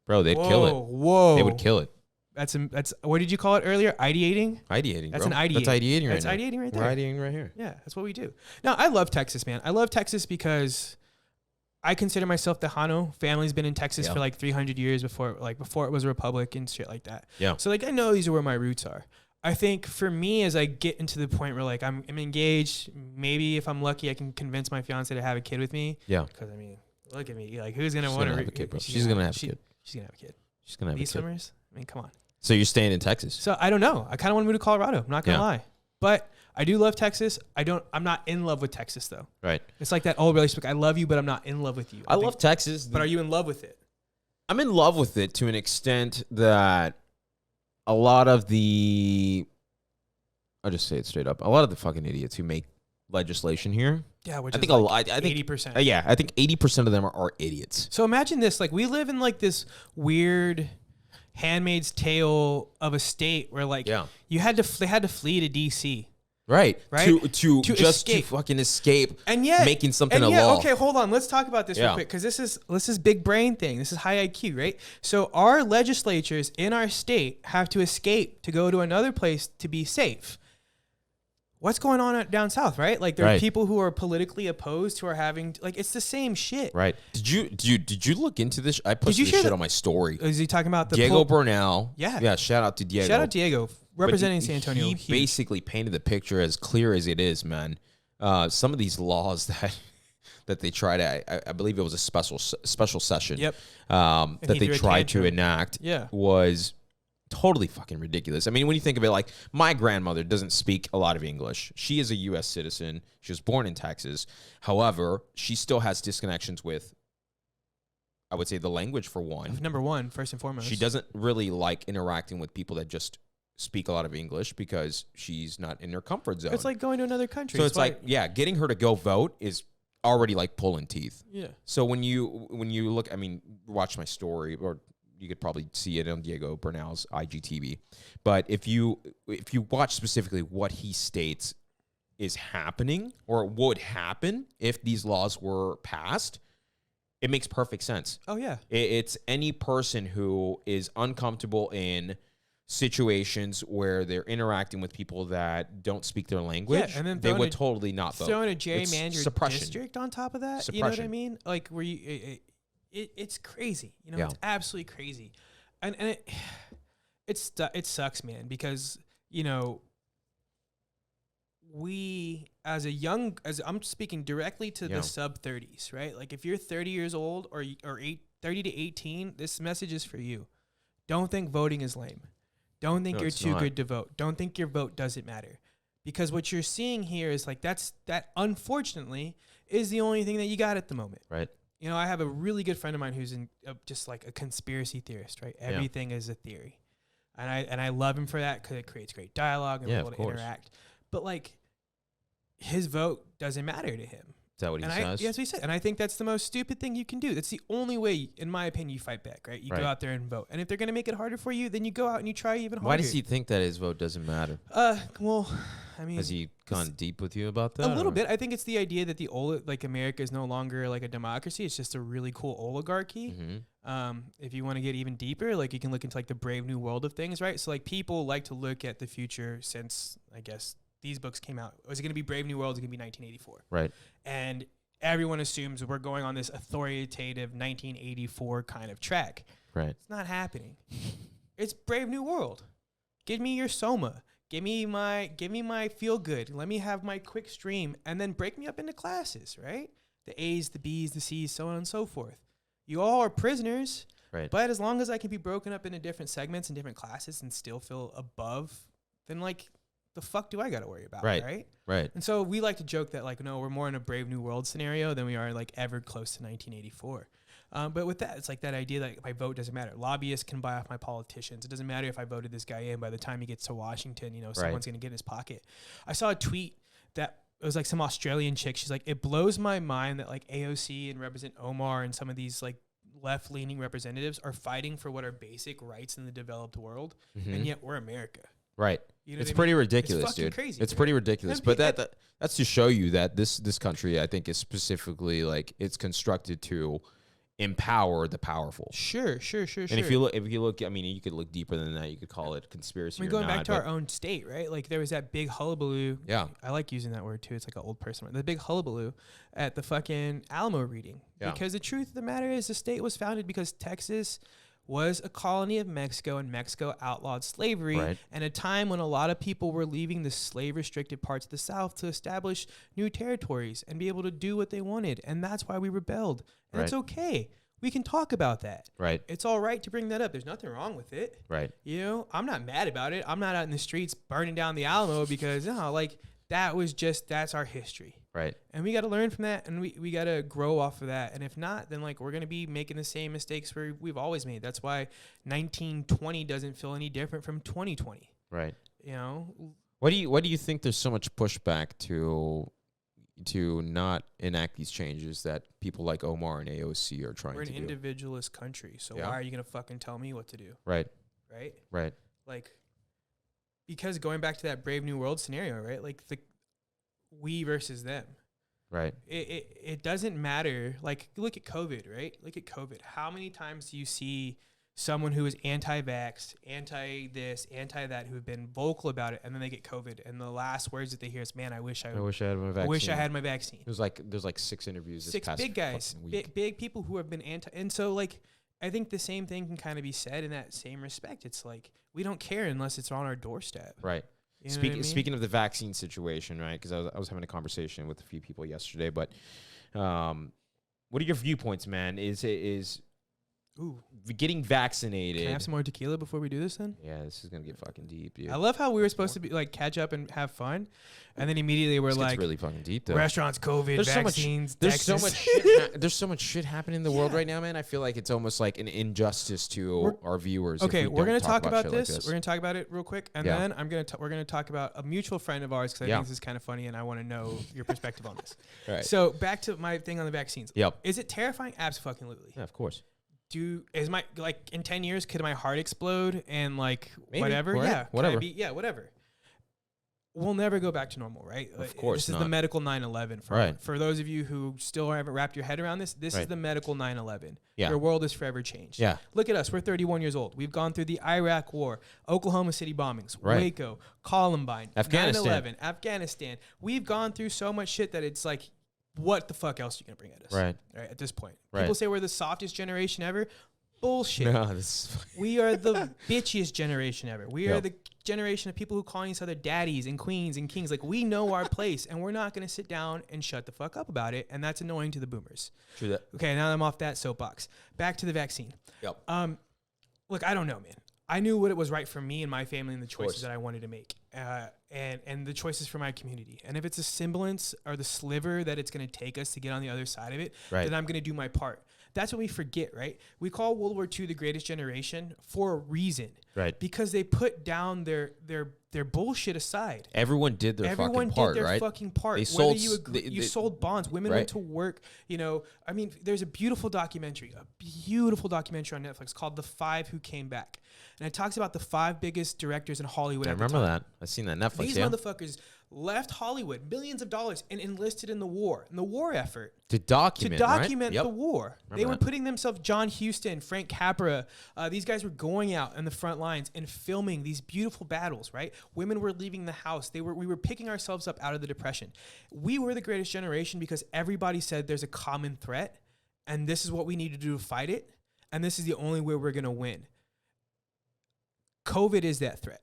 Bro, they'd kill it. Whoa. They would kill it. That's what did you call it earlier? Ideating? Ideating, That's bro. an ideating. That's ideating right That's now. ideating right there. We're ideating right here. Yeah, that's what we do. Now, I love Texas, man. I love Texas because I consider myself Tejano. Family's been in Texas for like 300 years before it was a republic and shit like that. Yeah. So like I know these are where my roots are. I think for me, as I get into the point where like I'm engaged, maybe if I'm lucky, I can convince my fiance to have a kid with me. Yeah. Because I mean, look at me. Like, who's gonna want to have a kid, bro? She's gonna have a kid. She's gonna have a kid. She's gonna have a kid. These swimmers. I mean, come on. So you're staying in Texas? So I don't know. I kind of want to move to Colorado. I'm not gonna lie, but I do love Texas. I'm not in love with Texas though. Right. It's like that old relationship. I love you, but I'm not in love with you. I love Texas, but are you in love with it? I'm in love with it to an extent that a lot of I'll just say it straight up. A lot of the fucking idiots who make legislation here. Yeah, which I is think like I think 80%. Yeah, I think 80% of them are idiots. So imagine this: like we live in like this weird Handmaid's Tale of a state where like they had to flee to DC. Right. To fucking escape and yet making something a law. Okay, hold on. Let's talk about this real quick because this is big brain thing. This is high IQ, right? So our legislatures in our state have to escape to go to another place to be safe. What's going on down south, right? Like there are people who are politically opposed who are having like it's the same shit. Right. Did you look into this? I posted this shit on my story. Is he talking about the Diego Bernal? Yeah. Yeah. Shout out to Diego. Shout out Diego. representing San Antonio. He huge. basically painted the picture as clear as it is, man. Some of these laws that they tried to, I believe it was a special session. Yep. That they tried to enact. Yeah. Was totally fucking ridiculous. I mean, when you think of it, like, my grandmother doesn't speak a lot of English. She is a U.S. citizen. She was born in Texas. However, she still has disconnections with, I would say, the language, for one. Number one, first and foremost. She doesn't really like interacting with people that just speak a lot of English because she's not in her comfort zone. It's like going to another country. So it's like, yeah, getting her to go vote is already like pulling teeth. Yeah. So when you look, I mean, watch my story, or you could probably see it on Diego Bernal's IGTV. But if you watch specifically what he states is happening or would happen if these laws were passed, it makes perfect sense. Oh, yeah. It's any person who is uncomfortable in situations where they're interacting with people that don't speak their language, yeah, and then they would totally not vote. Throwing a gerrymandered district on top of that, you know what I mean? Like, where it's crazy. You know, Yeah. it's absolutely crazy. And it sucks, man, because, you know, I'm speaking directly to the sub 30s, right? Like, if you're 30 years old or 30 to 18, this message is for you. Don't think voting is lame. Don't think you're too good to vote. Don't think your vote doesn't matter. Because what you're seeing here is like, that unfortunately is the only thing that you got at the moment. Right. You know, I have a really good friend of mine who's just like a conspiracy theorist, right? Everything is a theory. And I love him for that because it creates great dialogue and we're able to interact. But like, his vote doesn't matter to him. Is that what he says? Yes, he said. And I think that's the most stupid thing you can do. That's the only way, in my opinion, you fight back, right? You go out there and vote. And if they're going to make it harder for you, then you go out and you try even harder. Why does he think that his vote doesn't matter? Well, I mean, has he gone deep with you about that? A little bit. I think it's the idea that America is no longer like a democracy. It's just a really cool oligarchy. Mm-hmm. If you want to get even deeper, like, you can look into like the Brave New World of things, right? So like, people like to look at the future since, I guess, these books came out. Was it going to be Brave New World? Is it going to be 1984? Right. And everyone assumes we're going on this authoritative 1984 kind of track. Right. It's not happening. It's Brave New World. Give me your Soma. Give me my feel good. Let me have my quick stream, and then break me up into classes, right? The A's, the B's, the C's, so on and so forth. You all are prisoners. Right. But as long as I can be broken up into different segments and different classes and still feel above, then like, the fuck do I got to worry about, right? Right. And so we like to joke that, like, no, we're more in a Brave New World scenario than we are, like, ever close to 1984. But with that, it's like that idea that my vote doesn't matter. Lobbyists can buy off my politicians. It doesn't matter if I voted this guy in. By the time he gets to Washington, you know, someone's going to get in his pocket. I saw a tweet that it was like some Australian chick. She's like, it blows my mind that like AOC and Representative Omar and some of these like left-leaning representatives are fighting for what are basic rights in the developed world, and yet we're America. Right. You know, it's pretty ridiculous, dude. Crazy, it's pretty ridiculous. But that's to show you that this country, I think, is specifically like, it's constructed to empower the powerful. Sure. And if you look, I mean, you could look deeper than that. You could call it conspiracy. I mean, going back to our own state, right? Like, there was that big hullabaloo. Yeah. I like using that word too. It's like an old person word. The big hullabaloo at the fucking Alamo reading. Yeah. Because the truth of the matter is, the state was founded because Texas was a colony of Mexico, and Mexico outlawed slavery, and a time when a lot of people were leaving the slave-restricted parts of the South to establish new territories and be able to do what they wanted, and that's why we rebelled. And it's okay. We can talk about that. Right. It's all right to bring that up. There's nothing wrong with it. Right. You know, I'm not mad about it. I'm not out in the streets burning down the Alamo because, that's our history. Right. And we got to learn from that, and we got to grow off of that. And if not, then like, we're going to be making the same mistakes we've always made. That's why 1920 doesn't feel any different from 2020. Right. You know, why do you think there's so much pushback to not enact these changes that people like Omar and AOC are trying to do? We're an individualist country, so why are you going to fucking tell me what to do? Right. Right? Right. Like, because going back to that Brave New World scenario, right? Like, we versus them. Right. It doesn't matter. Like, look at COVID, right? Look at COVID. How many times do you see someone who is anti-vax, anti-this, anti-that, who have been vocal about it, and then they get COVID, and the last words that they hear is, "Man, I wish I had my vaccine. I wish I had my vaccine." There's like 6 interviews. 6 big guys, big people who have been anti, and so like, I think the same thing can kind of be said in that same respect. It's like we don't care unless it's on our doorstep. Right. You know what I mean? Speaking of the vaccine situation, right? Because I was having a conversation with a few people yesterday, but what are your viewpoints, man? Is Ooh. getting vaccinated? Can I have some more tequila before we do this then? Yeah, this is gonna get fucking deep, dude. I love how we were supposed to be like catch up and have fun, and then immediately we're This gets like really fucking deep, though. restaurants, COVID, vaccines. There's so Texas. much. There's so much shit happening in the world right now, man. I feel like it's almost like an injustice to our viewers. Okay, if we we're don't gonna talk about shit this. Like We're gonna talk about it real quick, and Yeah. then we're gonna talk about a mutual friend of ours because I think this is kind of funny, and I want to know your perspective on this. All right. So back to my thing on the vaccines. Yep. Is it terrifying? Absolutely. Yeah, of course. Is my like in 10 years could my heart explode and like Maybe. whatever? Right. Yeah, Whatever. Whatever. We'll never go back to normal, right? Of course This is not. the medical 9/11. Right. For those of you who still haven't wrapped your head around this, this is the medical 9/11. Yeah. Your world is forever changed. Yeah. Look at us. We're 31 years old. We've gone through the Iraq War, Oklahoma City bombings, Right. Waco, Columbine, Afghanistan. 9/11, Afghanistan. We've gone through so much shit that it's like, what the fuck else are you going to bring at us? Right. At this point. Right. People say we're the softest generation ever. Bullshit. No, this is We are the bitchiest generation ever. We are Yep. the generation of people who call each other daddies and queens and kings. Like, we know our place, and we're not going to sit down and shut the fuck up about it. And that's annoying to the boomers. true that. Okay, now I'm off that soapbox. Back to the vaccine. Yep. Look, I don't know, man. I knew what it was right for me and my family and the choices course. that I wanted to make, and the choices for my community. And if it's a semblance or the sliver that it's going to take us to get on the other side of it, Right. then I'm going to do my part. That's what we forget, right? We call World War II the greatest generation for a reason, Right. because they put down their bullshit aside. Everyone did their Everyone fucking part, did their right? fucking part. They Whether sold you agree, you sold bonds. Women Right. went to work. You know, I mean, there's a beautiful documentary on Netflix called "The Five Who Came Back," and it talks about the 5 biggest directors in Hollywood. I at the remember time. that. I've seen that Netflix. These Yeah. motherfuckers left Hollywood, millions of dollars, and enlisted in the war effort. To document right? Yep. The war. They were putting themselves, John Huston, Frank Capra, these guys were going out in the front lines and filming these beautiful battles, right? Women were leaving the house. We were picking ourselves up out of the depression. We were the greatest generation because everybody said there's a common threat, and this is what we need to do to fight it, and this is the only way we're going to win. COVID is that threat.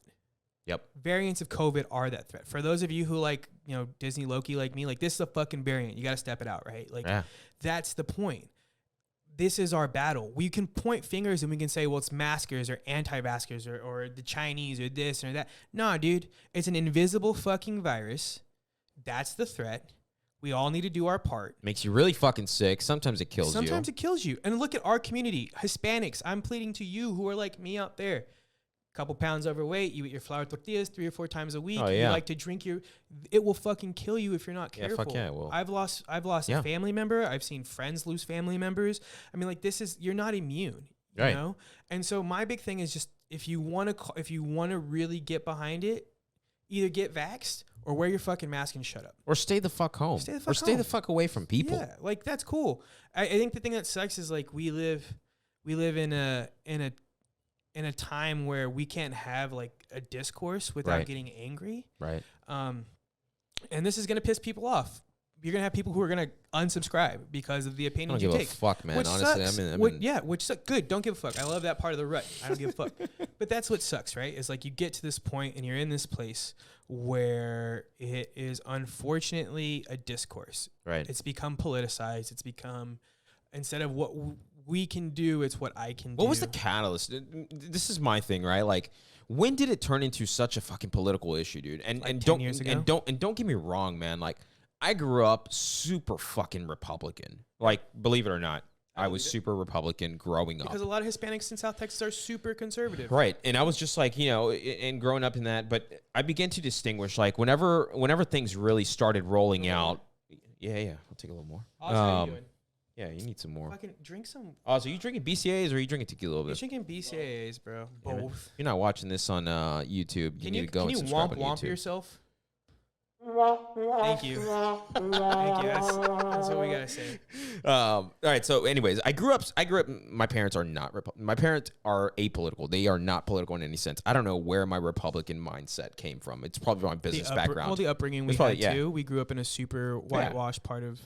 Yep. Variants of COVID are that threat. For those of you who like, you know, Disney Loki like me, like this is a fucking variant. You got to step it out, right? Like that's the point. This is our battle. We can point fingers and we can say, well, it's maskers or anti-maskers or the Chinese or this or that. Nah, dude, it's an invisible fucking virus. That's the threat. We all need to do our part. Makes you really fucking sick. Sometimes it kills you. Sometimes it kills you. And look at our community, Hispanics. I'm pleading to you who are like me out there. Couple pounds overweight, you eat your flour tortillas 3 or 4 times a week. Oh, yeah. You like to drink it will fucking kill you if you're not careful. Yeah, fuck yeah, it will. I've lost a family member. I've seen friends lose family members. I mean, like you're not immune, you Right. know? And so my big thing is just if you want to really get behind it, either get vaxxed or wear your fucking mask and shut up. Or stay the fuck home. Stay the fuck away from people. Yeah, like that's cool. I think the thing that sucks is like we live in a time where we can't have like a discourse without getting angry. Right. And this is going to piss people off. You're going to have people who are going to unsubscribe because of the I opinions don't you give take. a fuck, man. Which Honestly, sucks. Which sucks. Good. Don't give a fuck. I love that part of the rut. I don't give a fuck. But that's what sucks, right? Is like you get to this point and you're in this place where it is unfortunately a discourse. Right. It's become politicized. It's become, instead of what we can do, it's what I can do. What was the catalyst? This is my thing, right? Like, when did it turn into such a fucking political issue, dude? And Like and 10 don't years ago? and don't get me wrong, man. Like, I grew up super fucking Republican. Like, believe it or not, I was super Republican growing up. Because a lot of Hispanics in South Texas are super conservative. Right. And I was just like, you know, and growing up in that, but I began to distinguish, like, whenever things really started rolling out. Yeah. I'll take a little more. How are you doing? Yeah, you need some more. Fucking drink some. Oh, so you drinking BCAAs or are you drinking tequila over You're there? drinking BCAAs, bro. Both. If you're not watching this on YouTube, you need to go and subscribe Can on you womp YouTube. yourself? Thank you. Thank you. That's what we gotta say. All right. So, anyways, I grew up. My parents are not. My parents are apolitical. They are not political in any sense. I don't know where my Republican mindset came from. It's probably my business background. Well, the upbringing we had too. We grew up in a super whitewashed part of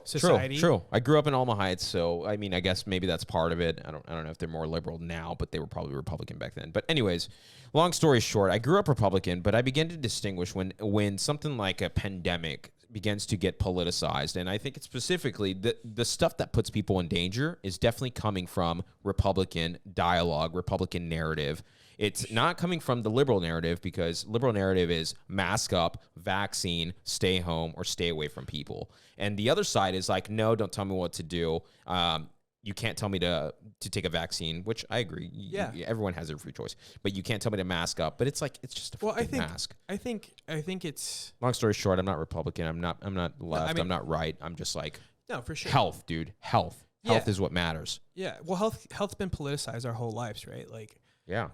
society. True. I grew up in Alma Heights, so I mean, I guess maybe that's part of it. I don't know if they're more liberal now, but they were probably Republican back then. But anyways, long story short, I grew up Republican, but I began to distinguish when something like a pandemic begins to get politicized, and I think it's specifically the stuff that puts people in danger is definitely coming from Republican dialogue, Republican narrative. It's not coming from the liberal narrative, because liberal narrative is mask up, vaccine, stay home, or stay away from people. And the other side is like, no, don't tell me what to do. You can't tell me to take a vaccine, which I agree. Everyone has their free choice, but you can't tell me to mask up. But it's like, it's just a fucking mask. I think it's. Long story short, I'm not Republican. I'm not left. I'm not right. I'm just like, no, for sure. Health, dude. Health. Health is what matters. Yeah. Well, health's been politicized our whole lives, right? Like, yeah.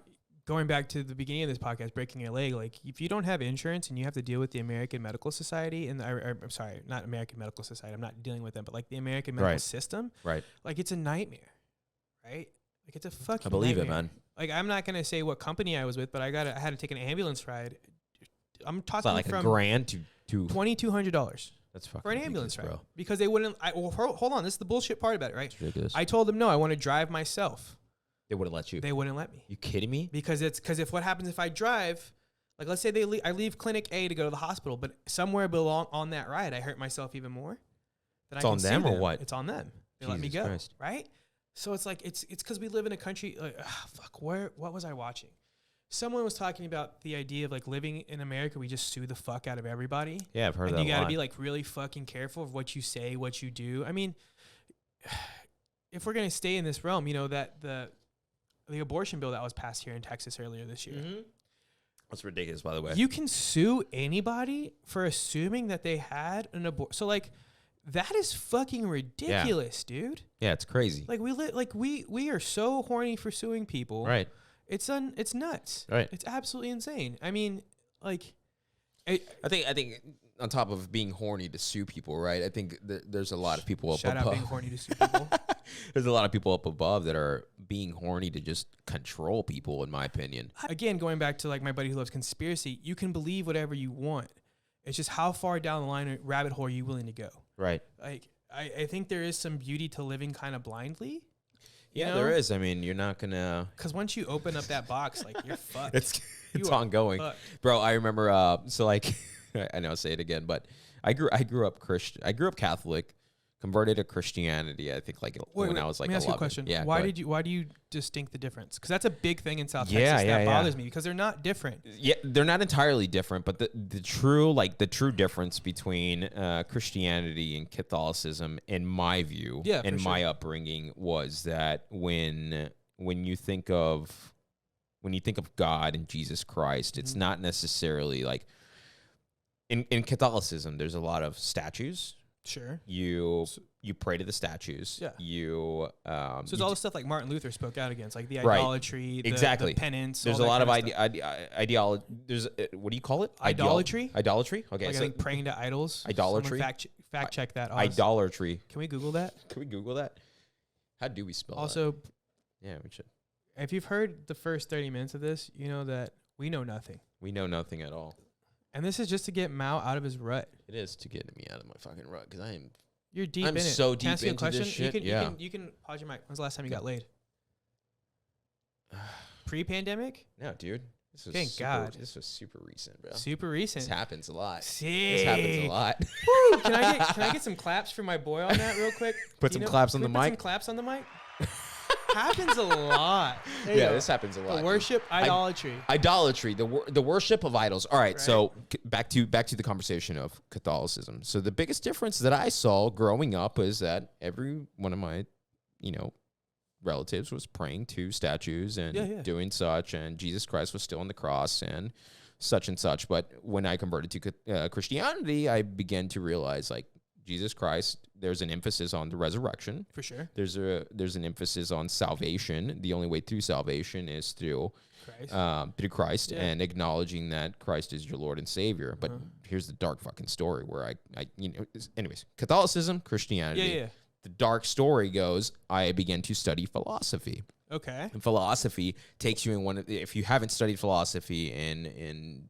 Going back to the beginning of this podcast, breaking your leg, like if you don't have insurance and you have to deal with the American Medical Society, and I'm sorry, not American Medical Society, I'm not dealing with them, but like the American medical system, right? Like it's a nightmare, right? Like it's a fucking. I believe nightmare. it, man. Like I'm not gonna say what company I was with, but I had to take an ambulance ride. I'm talking like from $1,000 to $2,200. That's fucking for an ambulance ride, bro. because they wouldn't. Hold on, this is the bullshit part about it, right? It's ridiculous. I told them no, I want to drive myself. They wouldn't let you. They wouldn't let me. You kidding me? Because if what happens if I drive, like let's say I leave clinic A to go to the hospital, but somewhere on that ride I hurt myself even more. Then it's on them or what? It's on them. They let me go, right? So it's like it's because we live in a country. Like, what was I watching? Someone was talking about the idea of like living in America, we just sue the fuck out of everybody. Yeah, I've heard that. And you got to be like really fucking careful of what you say, what you do. I mean, if we're gonna stay in this realm, you know that the abortion bill that was passed here in Texas earlier this year. Mm-hmm. That's ridiculous, by the way. You can sue anybody for assuming that they had an abortion. So like, that is fucking ridiculous, dude. Yeah, it's crazy. Like we are so horny for suing people. Right. It's nuts. Right. It's absolutely insane. I mean, like, I think on top of being horny to sue people, right? I think there's a lot of people up above. Shout out being horny to sue people. There's a lot of people up above that are being horny to just control people, in my opinion. Again, going back to like my buddy who loves conspiracy, you can believe whatever you want. It's just how far down the line rabbit hole are you willing to go? Right. Like, I think there is some beauty to living kind of blindly. Yeah, there is. I mean, you're not gonna. Because once you open up that box, like you're fucked. It's ongoing, bro. I remember. So like, I know I'll say it again, but I grew up Christian. I grew up Catholic, converted to Christianity. I think like when I was like 11. Let me ask you a question. Yeah. Why do you distinct the difference? Because that's a big thing in South Texas that bothers me, because they're not different. Yeah, they're not entirely different, but the true difference between Christianity and Catholicism, in my view, and my upbringing, was that when you think of God and Jesus Christ, it's not necessarily like in Catholicism. There's a lot of statues. Sure. You pray to the statues. Yeah. So it's all the stuff like Martin Luther spoke out against, like the idolatry, exactly. the penance. There's a lot of ideology. There's what do you call it? Idolatry. Idolatry. Okay. Like, I think praying to idols. Idolatry. Fact check that. Idolatry. Can we Google that? How do we spell also, that? Yeah, we should. If you've heard the first 30 minutes of this, you know that we know nothing. We know nothing at all. And this is just to get Mao out of his rut. It is to get me out of my fucking rut, because You're deep in it. I'm so deep into this shit. You can pause your mic. When's the last time you got laid? Pre-pandemic? No, dude. Thank God. This was super recent, bro. Super recent. This happens a lot. Sick. This happens a lot. Woo! Can I get some claps for my boy on that real quick? Put some claps on the mic. Put some claps on the mic. Happens a lot. This happens a lot. The worship, idolatry. Idolatry, the worship of idols. All right, so back to the conversation of Catholicism. So the biggest difference that I saw growing up is that every one of my, relatives was praying to statues and doing such, and Jesus Christ was still on the cross and such and such. But when I converted to Christianity, I began to realize, like, Jesus Christ, there's an emphasis on the resurrection. For sure. There's an emphasis on salvation. The only way through salvation is through Christ and acknowledging that Christ is your Lord and Savior. But here's the dark fucking story where anyways, Catholicism, Christianity. Yeah. The dark story goes, I began to study philosophy. Okay. And philosophy takes you in if you haven't studied philosophy in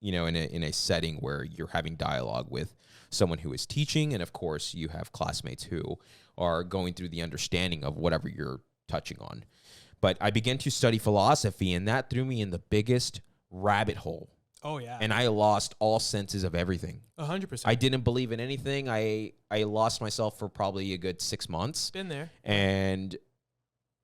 a setting where you're having dialogue with someone who is teaching, and of course you have classmates who are going through the understanding of whatever you're touching on. But I began to study philosophy, and that threw me in the biggest rabbit hole. Oh, yeah. And I lost all senses of everything. 100%. I didn't believe in anything. I lost myself for probably a good 6 months. Been there. And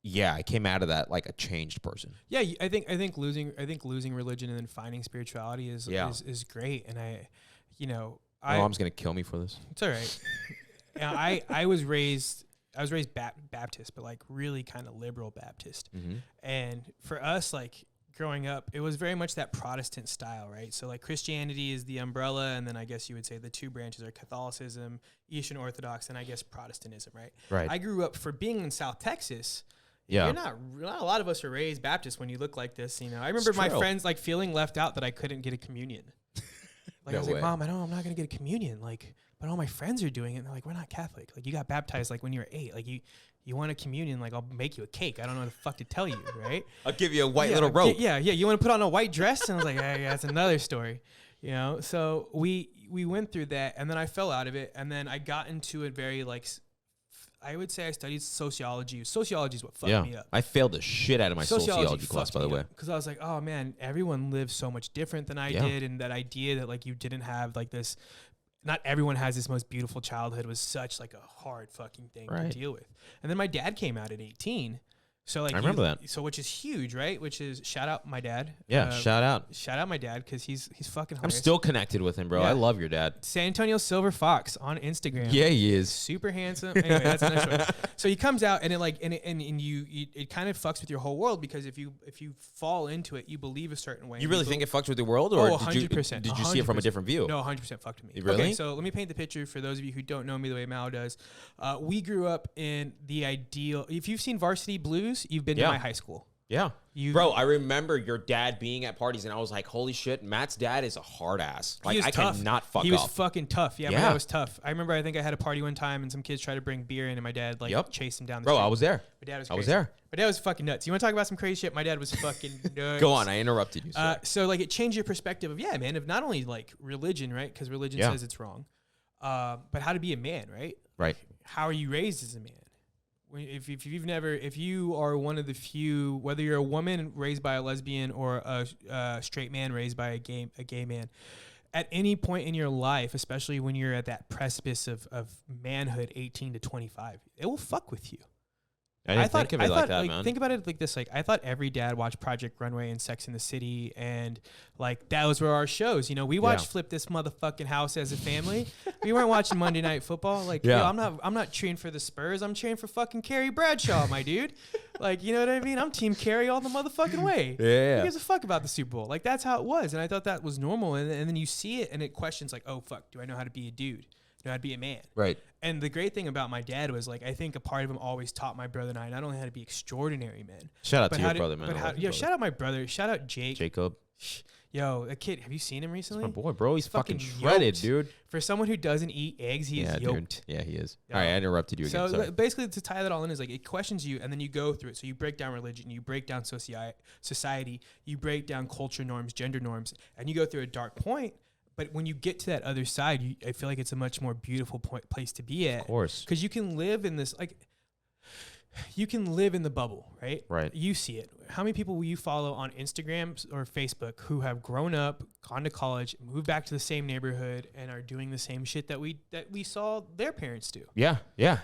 yeah, I came out of that like a changed person. Yeah, I think losing religion and then finding spirituality is great. And My mom's gonna kill me for this. It's all right. I was raised Baptist, but like really kind of liberal Baptist. Mm-hmm. And for us, like growing up, it was very much that Protestant style, right? So like Christianity is the umbrella, and then I guess you would say the two branches are Catholicism, Eastern Orthodox, and I guess Protestantism, right? Right. I grew up for being in South Texas. Yeah. You're not a lot of us are raised Baptist when you look like this, I remember my friends like feeling left out that I couldn't get a communion. Like I was like, Mom, I'm not gonna get a communion. Like, but all my friends are doing it. And they're like, we're not Catholic. Like, you got baptized like when you were 8. Like, you want a communion? Like, I'll make you a cake. I don't know what the fuck to tell you, right? I'll give you a white little robe. Yeah. You want to put on a white dress? And I was like, hey, that's another story, So we went through that, and then I fell out of it, and then I got into a very I would say I studied sociology. Sociology is what fucked me up. I failed the shit out of my sociology class, by the way. Because I was like, oh, man, everyone lives so much different than I did. And that idea that, like, you didn't have, like, this... Not everyone has this most beautiful childhood was such, like, a hard fucking thing to deal with. And then my dad came out at 18. So like I remember that. So which is huge, right? Which is shout out my dad. Yeah, shout out my dad because he's fucking hilarious. I'm still connected with him, bro. I love your dad. San Antonio Silver Fox on Instagram. Yeah, he is. Super handsome. Anyway, that's another story. So he comes out and it kind of fucks with your whole world because if you fall into it, you believe a certain way. You really think it fucks with your world, or 100%. Did you see it from a different view? No, 100% fucked with me. Really? Okay, so let me paint the picture for those of you who don't know me the way Mao does. We grew up in the ideal. If you've seen Varsity Blues, you've been to my high school. Yeah. Bro, I remember your dad being at parties, and I was like, holy shit, Matt's dad is a hard ass. Like, I cannot fuck up. He was fucking tough. Yeah, my dad was tough. I remember I think I had a party one time, and some kids tried to bring beer in, and my dad, chased him down the street. Bro, I was there. My dad was crazy. I was there. My dad was fucking nuts. You want to talk about some crazy shit? My dad was fucking nuts. Go on, I interrupted you. So, like, it changed your perspective of, of not only, like, religion, right? Because religion says it's wrong, but how to be a man, right? Right. How are you raised as a man? If you are one of the few, whether you're a woman raised by a lesbian or a straight man raised by a gay man, at any point in your life, especially when you're at that precipice of manhood, 18 to 25, it will fuck with you. I didn't think of it like that, man. Think about it like this. Like, I thought every dad watched Project Runway and Sex in the City, and like that was where our shows. We watched Flip This Motherfucking House as a family. We weren't watching Monday Night Football. Like, yo, I'm not cheering for the Spurs. I'm cheering for fucking Carrie Bradshaw, my dude. Like, you know what I mean? I'm Team Carrie all the motherfucking way. Yeah. Who gives a fuck about the Super Bowl? Like, that's how it was, and I thought that was normal. And then you see it, and it questions like, oh fuck, do I know how to be a dude? Know how to be a man. Right. And the great thing about my dad was, like, I think a part of him always taught my brother and I not only how to be extraordinary men. Shout out to your brother, man. Shout out my brother. Shout out Jake. Jacob. Yo, a kid. Have you seen him recently? That's my boy, bro. He's fucking shredded, dude. For someone who doesn't eat eggs, he is yoked. Dude. Yeah, he is. All right, I interrupted you again. So basically, to tie that all in is like it questions you, and then you go through it. So you break down religion, you break down society, you break down culture norms, gender norms, and you go through a dark point. But when you get to that other side, I feel like it's a much more beautiful place to be at. Of course. Because you can live in this, like, you can live in the bubble, right? Right. You see it. How many people will you follow on Instagram or Facebook who have grown up, gone to college, moved back to the same neighborhood, and are doing the same shit that we saw their parents do? Yeah.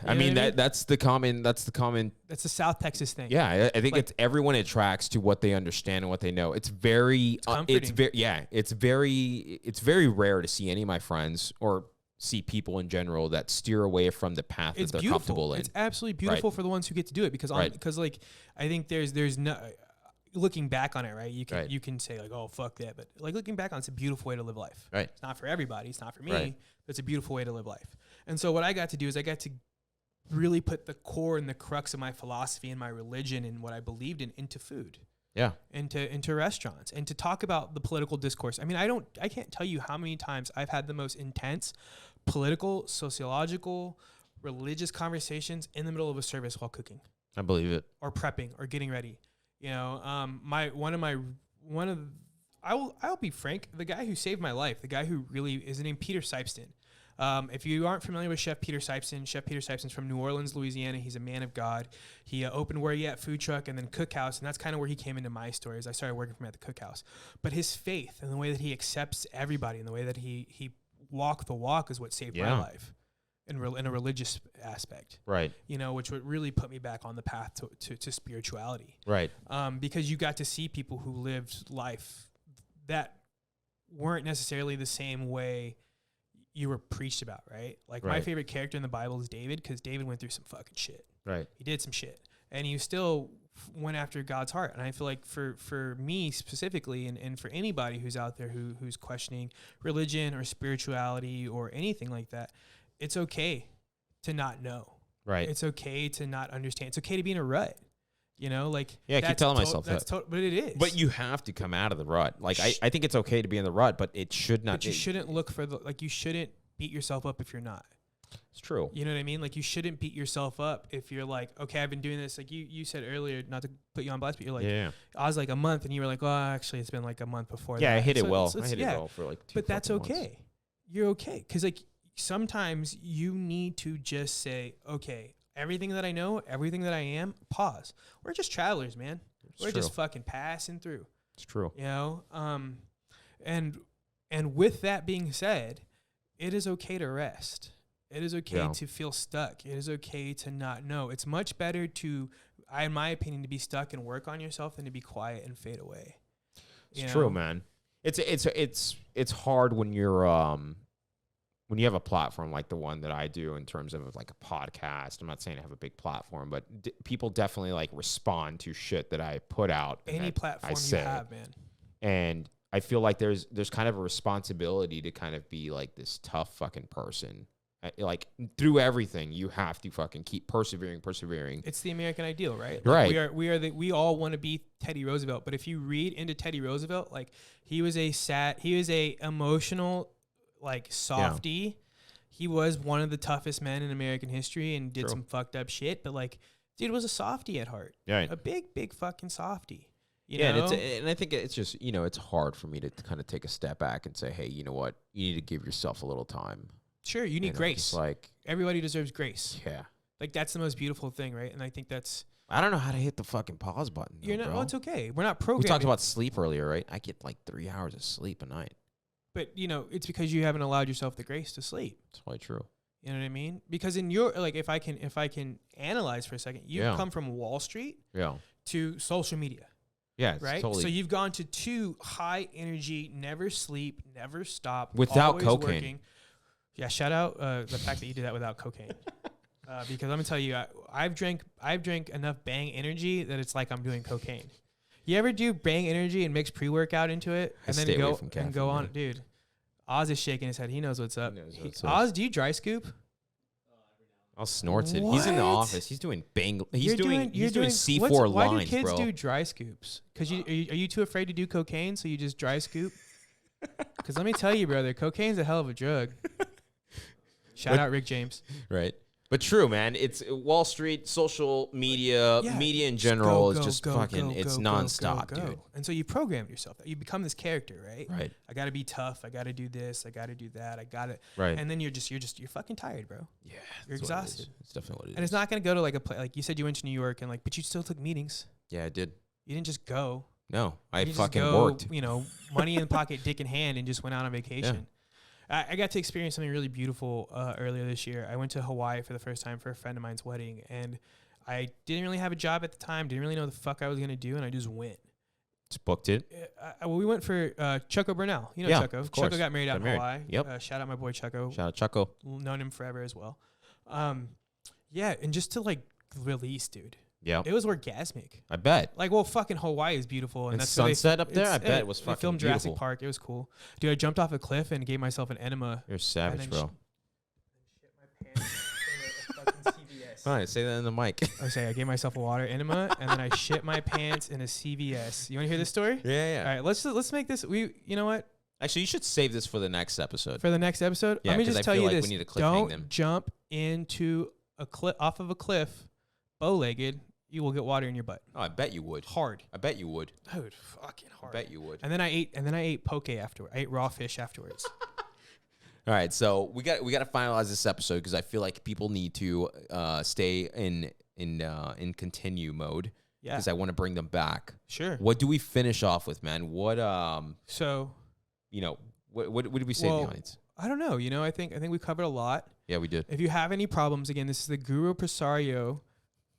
I mean, that's the common. That's a South Texas thing. Yeah, I think it's everyone attracts to what they understand and what they know. It's very, it's very rare to see any of my friends or see people in general that steer away from the path that they're comfortable in. It's absolutely beautiful for the ones who get to do it because like I think there's no looking back on it, right? You can say like, oh fuck that, but like looking back on it's a beautiful way to live life. Right. It's not for everybody. It's not for me. Right. But it's a beautiful way to live life. And so what I got to do is I got to really put the core and the crux of my philosophy and my religion and what I believed in into food. Yeah. Into restaurants, and to talk about the political discourse. I mean, I can't tell you how many times I've had the most intense political, sociological, religious conversations in the middle of a service while cooking. I believe it. Or prepping or getting ready. You know, I'll be frank, the guy who saved my life, the guy who really is named Peter Sipeston. If you aren't familiar with Chef Peter Sipeston's from New Orleans, Louisiana. He's a man of God. He opened Where You At food truck and then Cookhouse, and that's kind of where he came into my story as I started working for him at the Cookhouse. But his faith and the way that he accepts everybody and the way that he walked the walk is what saved my life in a religious aspect. Right. You know, which would really put me back on the path to spirituality. Right. Because you got to see people who lived life that weren't necessarily the same way you were preached about, right? Like my favorite character in the Bible is David, because David went through some fucking shit. Right. He did some shit, and he still went after God's heart. And I feel like for me specifically, and for anybody who's out there who's questioning religion or spirituality or anything like that, it's okay to not know. Right. It's okay to not understand. It's okay to be in a rut. You know, like, I keep telling myself that. But it is. But you have to come out of the rut. Like, I think it's okay to be in the rut, but it should not. But you shouldn't look for you shouldn't beat yourself up if you're not. It's true. You know what I mean? Like, you shouldn't beat yourself up if you're like, okay, I've been doing this. Like you said earlier, not to put you on blast, but you're like, I was like a month, and you were like, oh, actually, it's been like a month before. Yeah, that. I hit it well. I hit it well for like 2 But that's okay. months. You're okay. Because like sometimes you need to just say, okay, everything that I know, everything that I am, pause. We're just travelers, man. We're just fucking passing through. It's true. You know? And with that being said, it is okay to rest. It is okay to feel stuck. It is okay to not know. It's much better to, in my opinion, to be stuck and work on yourself than to be quiet and fade away. It's true, man. It's hard when you're when you have a platform like the one that I do in terms of like a podcast. I'm not saying I have a big platform, but people definitely like respond to shit that I put out. Any platform you have, man. And I feel like there's kind of a responsibility to kind of be like this tough fucking person. Like through everything, you have to fucking keep persevering. It's the American ideal, right? Like right. We all want to be Teddy Roosevelt, but if you read into Teddy Roosevelt, like he was a emotional, like softy. Yeah. He was one of the toughest men in American history and did some fucked up shit, but like, dude was a softy at heart. Right. A big fucking softy. You know? And I think it's just, you know, it's hard for me to kind of take a step back and say, hey, you know what? You need to give yourself a little time. Sure, you need grace. Like everybody deserves grace. Yeah. Like that's the most beautiful thing, right? And I think that's. I don't know how to hit the fucking pause button. You're not. Bro. Well, it's okay. We're not programmed. We talked about sleep earlier, right? I get like 3 hours of sleep a night. But you know, it's because you haven't allowed yourself the grace to sleep. That's probably true. You know what I mean? Because in your if I can analyze for a second, you've come from Wall Street to social media. Yeah, right. Totally. So you've gone to 2 high energy, never sleep, never stop, without cocaine. Working. Yeah, shout out the fact that you did that without cocaine. Because I'm gonna tell you, I've drank enough Bang Energy that it's like I'm doing cocaine. You ever do Bang Energy and mix pre-workout into it and then go on, dude? Oz is shaking his head. He knows what's up. Oz, do you dry scoop? I'll snort it. He's in the office. He's doing Bang. He's doing C4 lines, why do kids bro. do dry scoops? Because are you too afraid to do cocaine, so you just dry scoop? Because let me tell you, brother, cocaine's a hell of a drug. Shout out Rick James. Right. But true, man. It's Wall Street, social media, media in general is just fucking, it's nonstop, dude. And so you programmed yourself. You become this character, right? Right. I got to be tough. I got to do this. I got to do that. I got it. Right. And then you're fucking tired, bro. Yeah. You're exhausted. It's definitely what it is. And it's not going to go to like like you said, you went to New York and like, but you still took meetings. Yeah, I did. You didn't just go. No, I fucking worked. You know, money in pocket, dick in hand, and just went out on vacation. Yeah. I got to experience something really beautiful earlier this year. I went to Hawaii for the first time for a friend of mine's wedding, and I didn't really have a job at the time, didn't really know what the fuck I was going to do, and I just went. Just booked it? Well, we went for Chucko Burnell. You know Chucko. Of course. Chucko got married out in Hawaii. Yep. Shout out my boy Chucko. Shout out Chucko. Known him forever as well. Yeah, and just to like release, dude. Yeah. It was orgasmic. I bet. Like, well, fucking Hawaii is beautiful. And that's sunset up there? I bet it was fucking filmed beautiful. Jurassic Park. It was cool. Dude, I jumped off a cliff and gave myself an enema. You're savage, bro. Shit my fucking CVS. Fine, say that in the mic. I gave myself a water enema, and then I shit my pants in a CVS. You want to hear this story? Yeah. All right, let's make this. You know what? Actually, you should save this for the next episode. For the next episode, Yeah, let me 'cause just I tell feel you like this: we need to cliffhang don't them. jump into a cliff off of a cliff, bow-legged. You will get water in your butt. Oh, I bet you would. Hard, I bet you would. dude. Fucking hard. I bet you would. And then I ate poke afterward. I ate raw fish afterwards. All right, so we got to finalize this episode because I feel like people need to stay in continue mode. Yeah. Because I want to bring them back. Sure. What do we finish off with, man? What So, what did we say to the audience? I don't know. I think we covered a lot. Yeah, we did. If you have any problems, again, this is the Gurupresario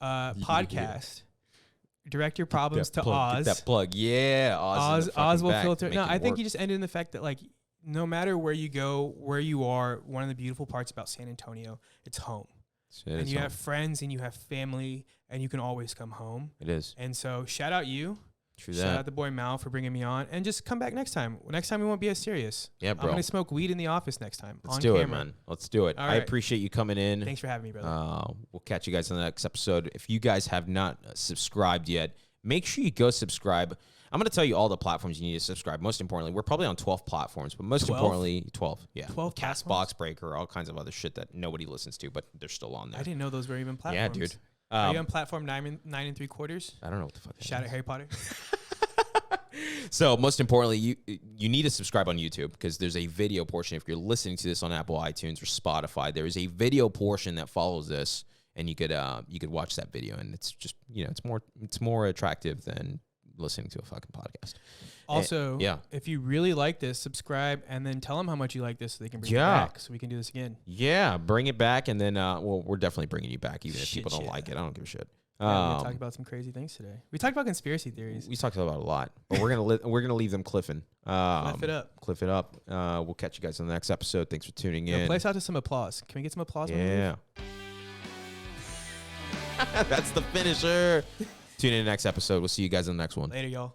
podcast. Direct your problems to Oz. Get that plug. Yeah, Oz will filter. No, I think you you just ended in the fact that, like, no matter where you go, where you are, one of the beautiful parts about San Antonio, it's home. And you have friends and you have family and you can always come home. It is. And so shout out you. True Shout that. out the boy Mal for bringing me on. And just come back next time. Next time we won't be as serious. Yeah, bro. I'm going to smoke weed in the office next time. Let's on do camera. it, man. Let's do it. All I right. appreciate you coming in. Thanks for having me, brother. We'll catch you guys on the next episode. If you guys have not subscribed yet, make sure you go subscribe. I'm going to tell you all the platforms you need to subscribe. Most importantly, we're probably on 12 platforms, but most 12? importantly, 12. Yeah. 12 Castbox, platforms? Breaker, all kinds of other shit that nobody listens to, but they're still on there. I didn't know those were even platforms. Yeah, dude. Are you on platform 9 3/4? I don't know what the fuck that Shout is. out Harry Potter. So most importantly, you need to subscribe on YouTube because there's a video portion. If you're listening to this on Apple, iTunes, or Spotify, there is a video portion that follows this, and you could watch that video, and it's just it's more attractive than listening to a fucking podcast. Also, yeah. if you really like this, subscribe and then tell them how much you like this so they can bring it Yeah. back so we can do this again. Yeah, bring it back, and then we're definitely bringing you back, even if Shit, people don't yeah. like it. I don't give a shit. Yeah, we're going to talk about some crazy things today. We talked about conspiracy theories. We talked about a lot, but we're gonna leave them cliffing. Cliff it up. Cliff it up. We'll catch you guys on the next episode. Thanks for tuning in. Play us out to some applause. Can we get some applause? when we leave? Yeah. That's the finisher. Tune in the next episode. We'll see you guys in the next one. Later, y'all.